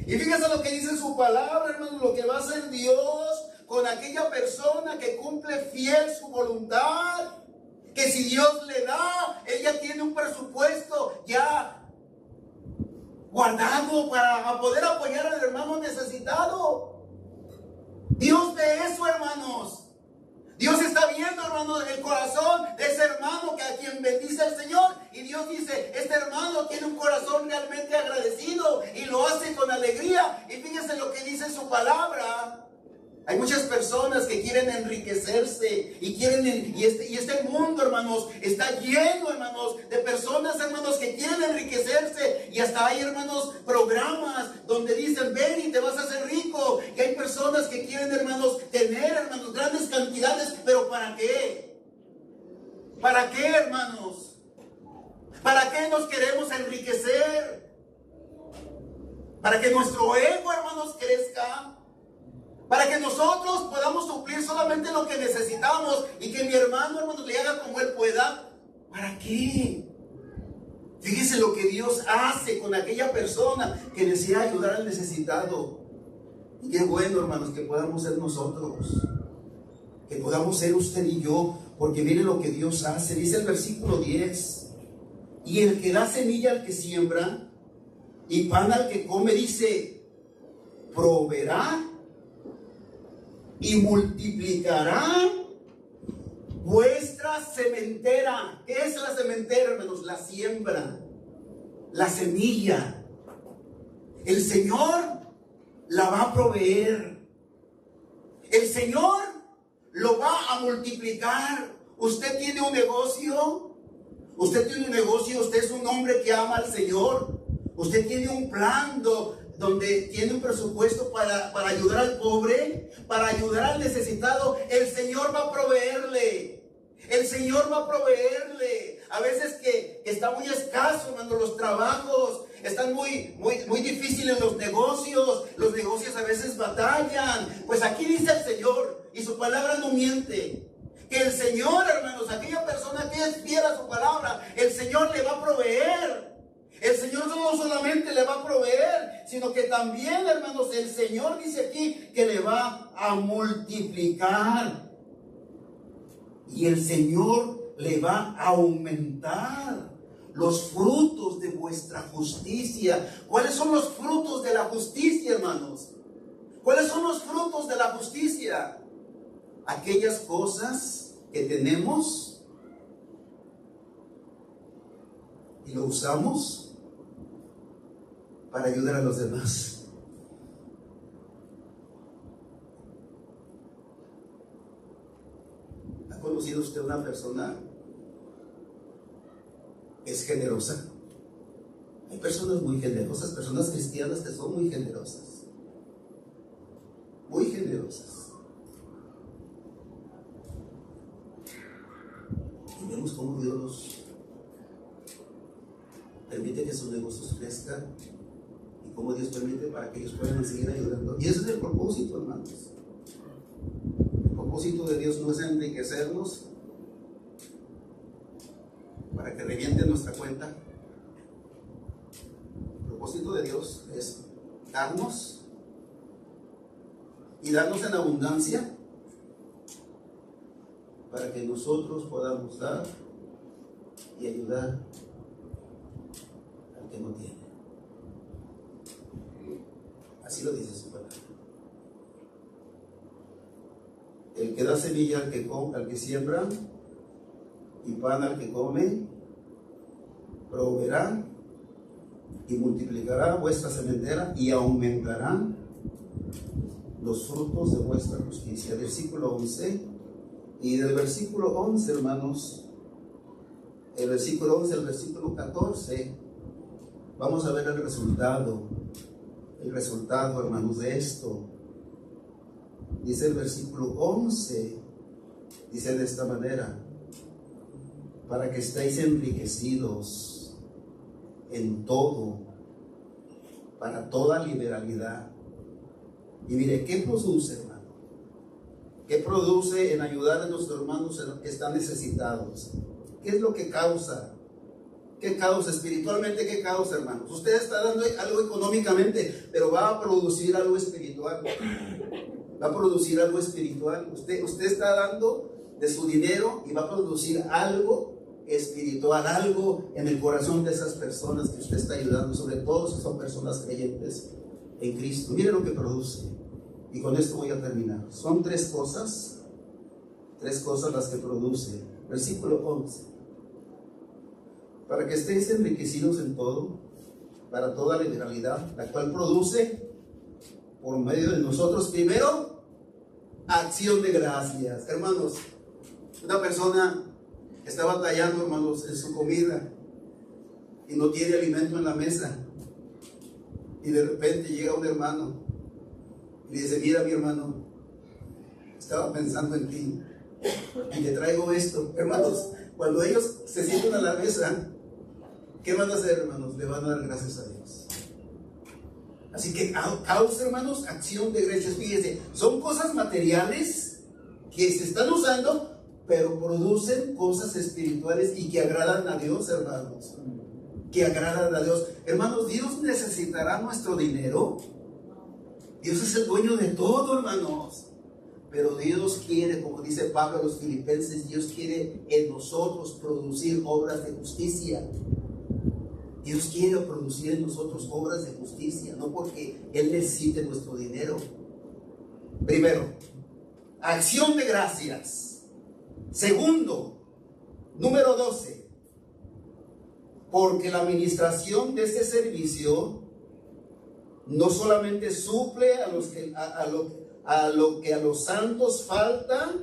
Y fíjense lo que dice su palabra, hermanos, lo que va a hacer Dios con aquella persona que cumple fiel su voluntad. Que si Dios le da, ella tiene un presupuesto ya guardado para poder apoyar al hermano necesitado. Dios ve eso, hermanos. Dios está viendo, hermanos, el corazón de ese hermano que a quien bendice el Señor. Y Dios dice, este hermano tiene un corazón realmente agradecido y lo hace con alegría. Y fíjense lo que dice su palabra. Hay muchas personas que quieren enriquecerse y este mundo, hermanos, está lleno, hermanos, de personas, hermanos, que quieren enriquecerse. Y hasta hay, hermanos, programas donde dicen, ven y te vas a hacer rico. Y hay personas que quieren, hermanos, tener, hermanos, grandes cantidades. ¿Pero para qué? ¿Para qué, hermanos? ¿Para qué nos queremos enriquecer? ¿Para que nuestro ego, hermanos, crezca? para que nosotros podamos suplir solamente lo que necesitamos y que mi hermano, hermanos, le haga como él pueda. ¿Para qué? Fíjese lo que Dios hace con aquella persona que desea ayudar al necesitado. Y qué bueno, hermanos, que podamos ser nosotros, que podamos ser usted y yo, porque mire lo que Dios hace. Dice el versículo 10: y el que da semilla al que siembra y pan al que come, dice, proveerá y multiplicará vuestra sementera. ¿Qué es la sementera, hermanos? La siembra, la semilla. El Señor la va a proveer. El Señor lo va a multiplicar. Usted tiene un negocio. Usted tiene un negocio. Usted es un hombre que ama al Señor. Usted tiene un plan donde tiene un presupuesto para ayudar al pobre, para ayudar al necesitado. El Señor va a proveerle. El Señor va a proveerle. A veces que está muy escaso, hermano, los trabajos están muy difíciles, los negocios a veces batallan. Pues aquí dice el Señor, y su palabra no miente, que el Señor, hermanos, aquella persona que es fiel a su palabra, el Señor le va a proveer. El Señor no solamente le va a proveer, sino que también, hermanos, el Señor dice aquí que le va a multiplicar. Y el Señor le va a aumentar los frutos de vuestra justicia. ¿Cuáles son los frutos de la justicia, hermanos? ¿Cuáles son los frutos de la justicia? Aquellas cosas que tenemos y lo usamos para ayudar a los demás. ¿Ha conocido usted una persona que es generosa? Hay personas muy generosas, personas cristianas que son muy generosas. Muy generosas. Y vemos cómo Dios nos permite que sus negocios crezcan y cómo Dios permite para que ellos puedan seguir ayudando. Y ese es el propósito, hermanos. El propósito de Dios no es enriquecernos para que reviente nuestra cuenta. El propósito de Dios es darnos y darnos en abundancia para que nosotros podamos dar y ayudar al que no tiene. Así lo dice su palabra. El que da semilla al que siembra y pan al que come, proveerá y multiplicará vuestra sementera y aumentarán los frutos de vuestra justicia. Versículo 11. Y del versículo 11, hermanos, el versículo 11 al versículo 14, vamos a ver el resultado, hermanos, de esto. Dice el versículo 11, dice de esta manera: para que estéis enriquecidos en todo, para toda liberalidad. Y mire, ¿qué produce, hermano? ¿Qué produce en ayudar a nuestros hermanos que están necesitados? ¿Qué es lo que causa? ¿Qué causa espiritualmente? ¿Qué causa, hermanos? Usted está dando algo económicamente, pero va a producir algo espiritual. Va a producir algo espiritual. Usted está dando de su dinero y va a producir algo espiritual, algo en el corazón de esas personas que usted está ayudando, sobre todo si son personas creyentes en Cristo. Mire lo que produce. Y con esto voy a terminar. Son tres cosas las que produce. Versículo 11. Para que estéis enriquecidos en todo, para toda liberalidad, la cual produce por medio de nosotros, primero, acción de gracias. Hermanos, una persona está batallando, hermanos, en su comida y no tiene alimento en la mesa, y de repente llega un hermano y le dice: mira, mi hermano, estaba pensando en ti y te traigo esto. Hermanos, cuando ellos se sientan a la mesa, ¿qué van a hacer, hermanos? Le van a dar gracias a Dios. Así que causa, hermanos, acción de gracias. Fíjense, son cosas materiales que se están usando, pero producen cosas espirituales y que agradan a Dios, hermanos. Que agradan a Dios. Hermanos, Dios necesitará nuestro dinero. Dios es el dueño de todo, hermanos. Pero Dios quiere, como dice Pablo a los filipenses, Dios quiere en nosotros producir obras de justicia. Dios quiere producir en nosotros obras de justicia, no porque Él necesite nuestro dinero. Primero, acción de gracias. Segundo, número 12, porque la administración de este servicio no solamente suple a lo que a los santos falta,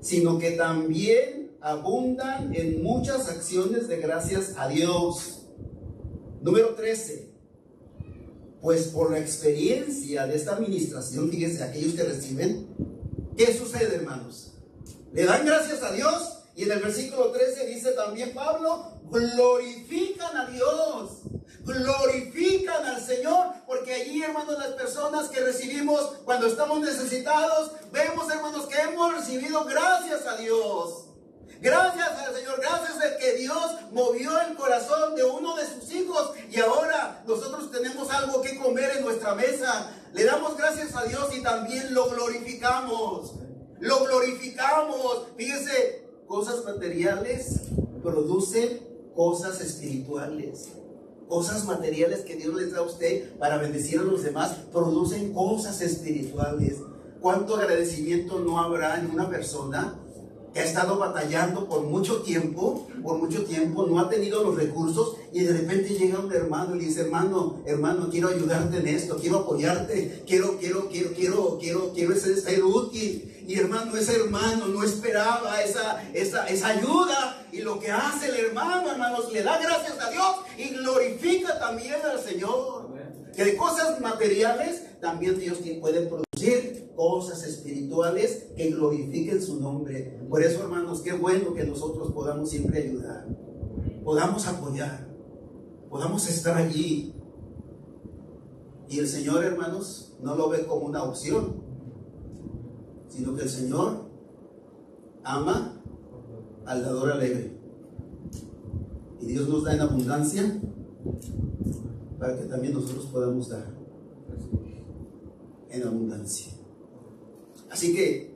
sino que también abundan en muchas acciones de gracias a Dios. Número 13, pues por la experiencia de esta administración, fíjense, aquellos que reciben, ¿qué sucede, hermanos? Le dan gracias a Dios, y en el versículo 13 dice también Pablo, glorifican a Dios, glorifican al Señor, porque allí, hermanos, las personas que recibimos cuando estamos necesitados, vemos, hermanos, que hemos recibido gracias a Dios. Gracias al Señor, gracias a que Dios movió el corazón de uno de sus hijos y ahora nosotros tenemos algo que comer en nuestra mesa. Le damos gracias a Dios y también lo glorificamos. Lo glorificamos. Fíjense, cosas materiales producen cosas espirituales. Cosas materiales que Dios les da a usted para bendecir a los demás producen cosas espirituales. ¿Cuánto agradecimiento no habrá en una persona que ha estado batallando por mucho tiempo, no ha tenido los recursos y de repente llega un hermano y le dice, hermano, quiero ayudarte en esto, quiero apoyarte, quiero ser útil? Y ese hermano no esperaba esa ayuda, y lo que hace el hermano, hermanos, le da gracias a Dios y glorifica también al Señor. Que de cosas materiales también Dios puede producir cosas espirituales que glorifiquen su nombre. Por eso, hermanos, qué bueno que nosotros podamos siempre ayudar, podamos apoyar, podamos estar allí. Y el Señor, hermanos, no lo ve como una opción, sino que el Señor ama al dador alegre. Y Dios nos da en abundancia para que también nosotros podamos dar en abundancia. Así que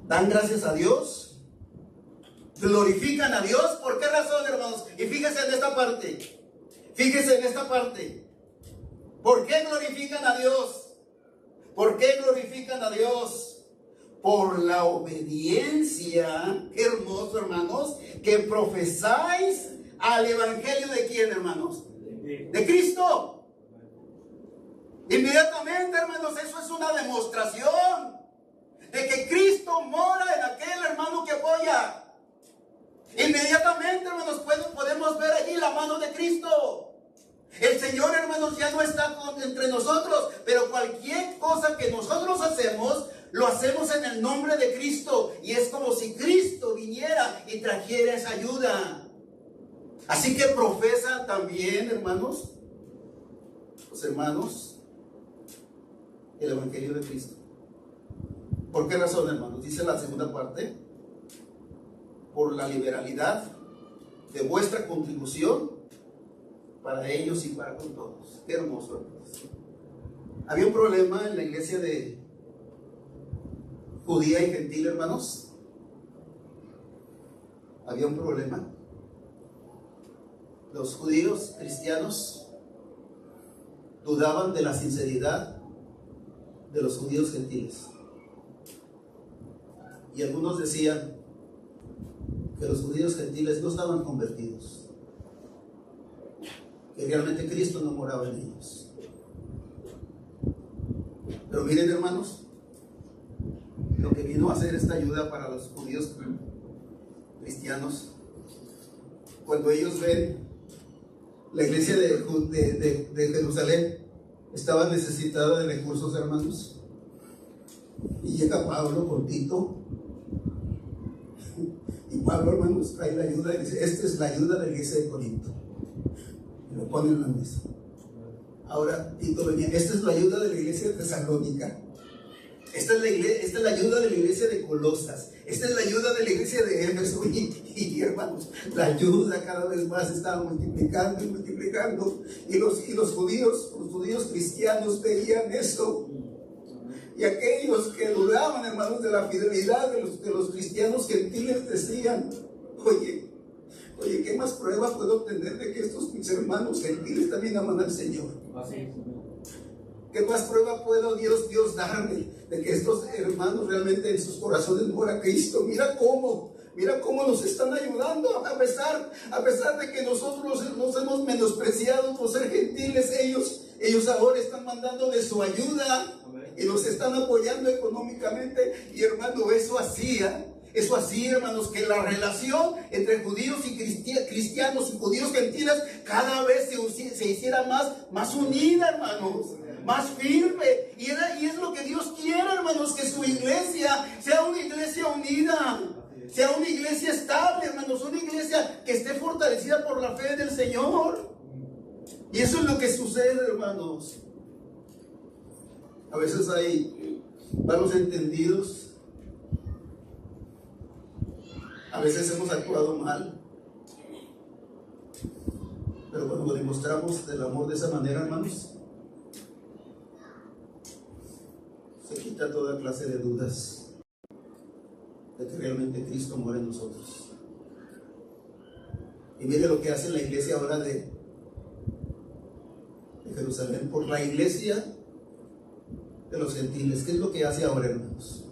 dan gracias a Dios, glorifican a Dios. ¿Por qué razón, hermanos? Y fíjense en esta parte. ¿Por qué glorifican a Dios? ¿Por qué glorifican a Dios? Por la obediencia, qué hermoso, hermanos, que profesáis al evangelio de quién, hermanos, de Cristo. Inmediatamente, hermanos, eso es una demostración de que Cristo mora en aquel hermano que apoya. Inmediatamente, hermanos, podemos ver allí la mano de Cristo. El Señor, hermanos, ya no está entre nosotros, pero cualquier cosa que nosotros hacemos, lo hacemos en el nombre de Cristo, y es como si Cristo viniera y trajera esa ayuda. Así que profesa también, hermanos, los hermanos, el evangelio de Cristo. ¿Por qué razón, hermanos? Dice la segunda parte: por la liberalidad de vuestra contribución para ellos y para con todos. Qué hermoso, hermanos. Había un problema en la iglesia de judía y gentil, hermanos. Había un problema. Los judíos cristianos dudaban de la sinceridad de los judíos gentiles, y algunos decían que los judíos gentiles no estaban convertidos, que realmente Cristo no moraba en ellos. Pero miren, hermanos, lo que vino a hacer esta ayuda para los judíos cristianos, cuando ellos ven la iglesia de Jerusalén estaba necesitada de recursos, hermanos, y llega Pablo con Tito, y Pablo, hermanos, trae la ayuda y dice: esta es la ayuda de la iglesia de Corinto, y lo pone en la mesa. Ahora Tito venía. Esta es la ayuda de la iglesia de Tesalónica. Esta es la ayuda de la iglesia de Colosas. Esta es la ayuda de la iglesia de Éfeso. Y hermanos, la ayuda cada vez más estaba multiplicando y multiplicando. Y los judíos cristianos veían eso. Y aquellos que dudaban, hermanos, de la fidelidad de los cristianos gentiles decían: oye, ¿qué más prueba puedo obtener de que estos mis hermanos gentiles también aman al Señor? Así es. ¿Qué más prueba puedo Dios darme de que estos hermanos realmente en sus corazones mora Cristo? Mira cómo nos están ayudando, a pesar de que nosotros nos hemos menospreciado por ser gentiles. Ellos ahora están mandando de su ayuda y nos están apoyando económicamente. Y hermano, eso hacía, hermanos, que la relación entre judíos y cristianos y judíos gentiles cada vez se hiciera más unida, hermanos, más firme. Y es lo que Dios quiere, hermanos, que su iglesia sea una iglesia unida, sea una iglesia estable, hermanos, una iglesia que esté fortalecida por la fe del Señor. Y eso es lo que sucede, hermanos. A veces hay malos entendidos. A veces hemos actuado mal. Pero cuando demostramos el amor de esa manera, hermanos, se quita toda clase de dudas de que realmente Cristo mora en nosotros. Y mire lo que hace la iglesia ahora de Jerusalén por la iglesia de los gentiles. ¿Qué es lo que hace ahora, hermanos?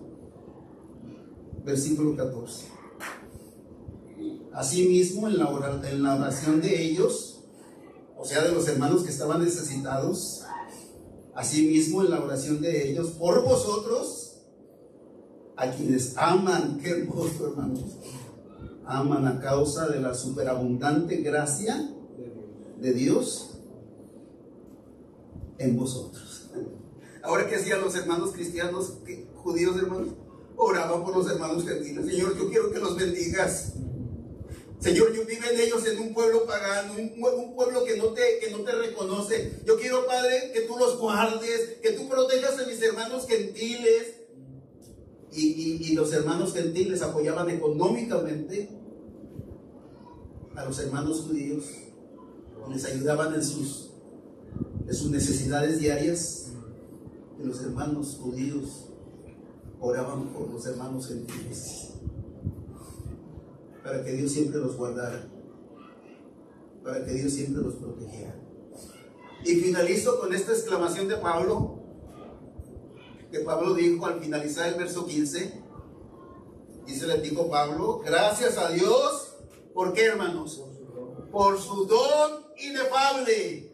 Versículo 14. Asimismo, en la oración de ellos, o sea, de los hermanos que estaban necesitados, asimismo en la oración de ellos por vosotros, a quienes aman. Qué hermoso, hermanos. Aman a causa de la superabundante gracia de Dios en vosotros. Ahora, ¿qué hacían los hermanos cristianos, judíos, hermanos? Oraban por los hermanos gentiles. Señor, yo quiero que los bendigas. Señor, viven ellos en un pueblo pagano, un pueblo que no te reconoce. Yo quiero, Padre, que tú los guardes, que tú protejas a mis hermanos gentiles. Y los hermanos gentiles apoyaban económicamente a los hermanos judíos, les ayudaban en sus necesidades diarias. Y los hermanos judíos oraban por los hermanos gentiles, para que Dios siempre los guardara, para que Dios siempre los protegiera. Y finalizo con esta exclamación de Pablo, que Pablo dijo al finalizar el verso 15. Dice el antiguo Pablo: gracias a Dios. ¿Por qué, hermanos? Por su don inefable.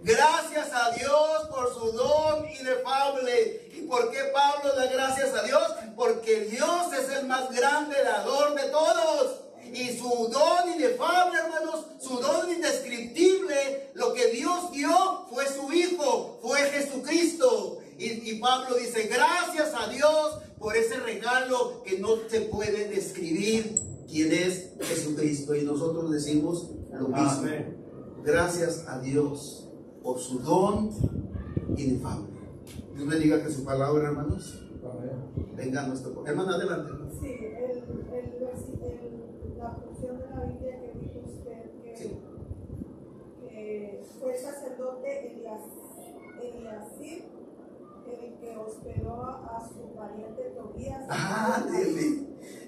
Gracias a Dios por su don inefable. ¿Y por qué Pablo da gracias a Dios? Porque Dios es el más grande dador de todos. Y su don inefable, hermanos, su don indescriptible, lo que Dios dio fue su Hijo, fue Jesucristo. Y Pablo dice: gracias a Dios por ese regalo que no se puede describir, quién es Jesucristo. Y nosotros decimos lo mismo. Amén. Gracias a Dios por su don inefable. Dios bendiga que su palabra, hermanos. Amén. Venga a nuestro... Hermana, adelante. Sí, la porción de la Biblia que dijo usted que fue sacerdote Eliasib, el que hospedó a su pariente Tobías. Ándele,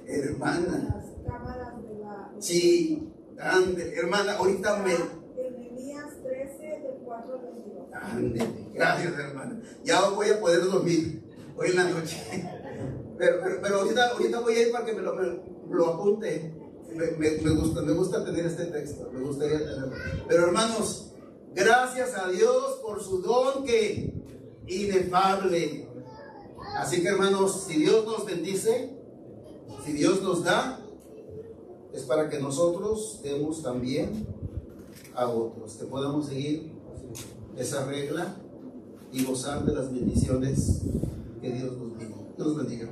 hermana. En las cámaras de la... Sí, ándele, hermana, ahorita Nehemías 13, del 4 al 22. Ándele, gracias, hermana. Ya voy a poder dormir hoy en la noche. Pero ahorita voy a ir para que me lo apunte. Me gusta tener este texto, me gustaría tenerlo. Pero hermanos, gracias a Dios por su don que inefable. Así que, hermanos, si Dios nos bendice, si Dios nos da, es para que nosotros demos también a otros, que podamos seguir esa regla y gozar de las bendiciones que Dios nos bendiga.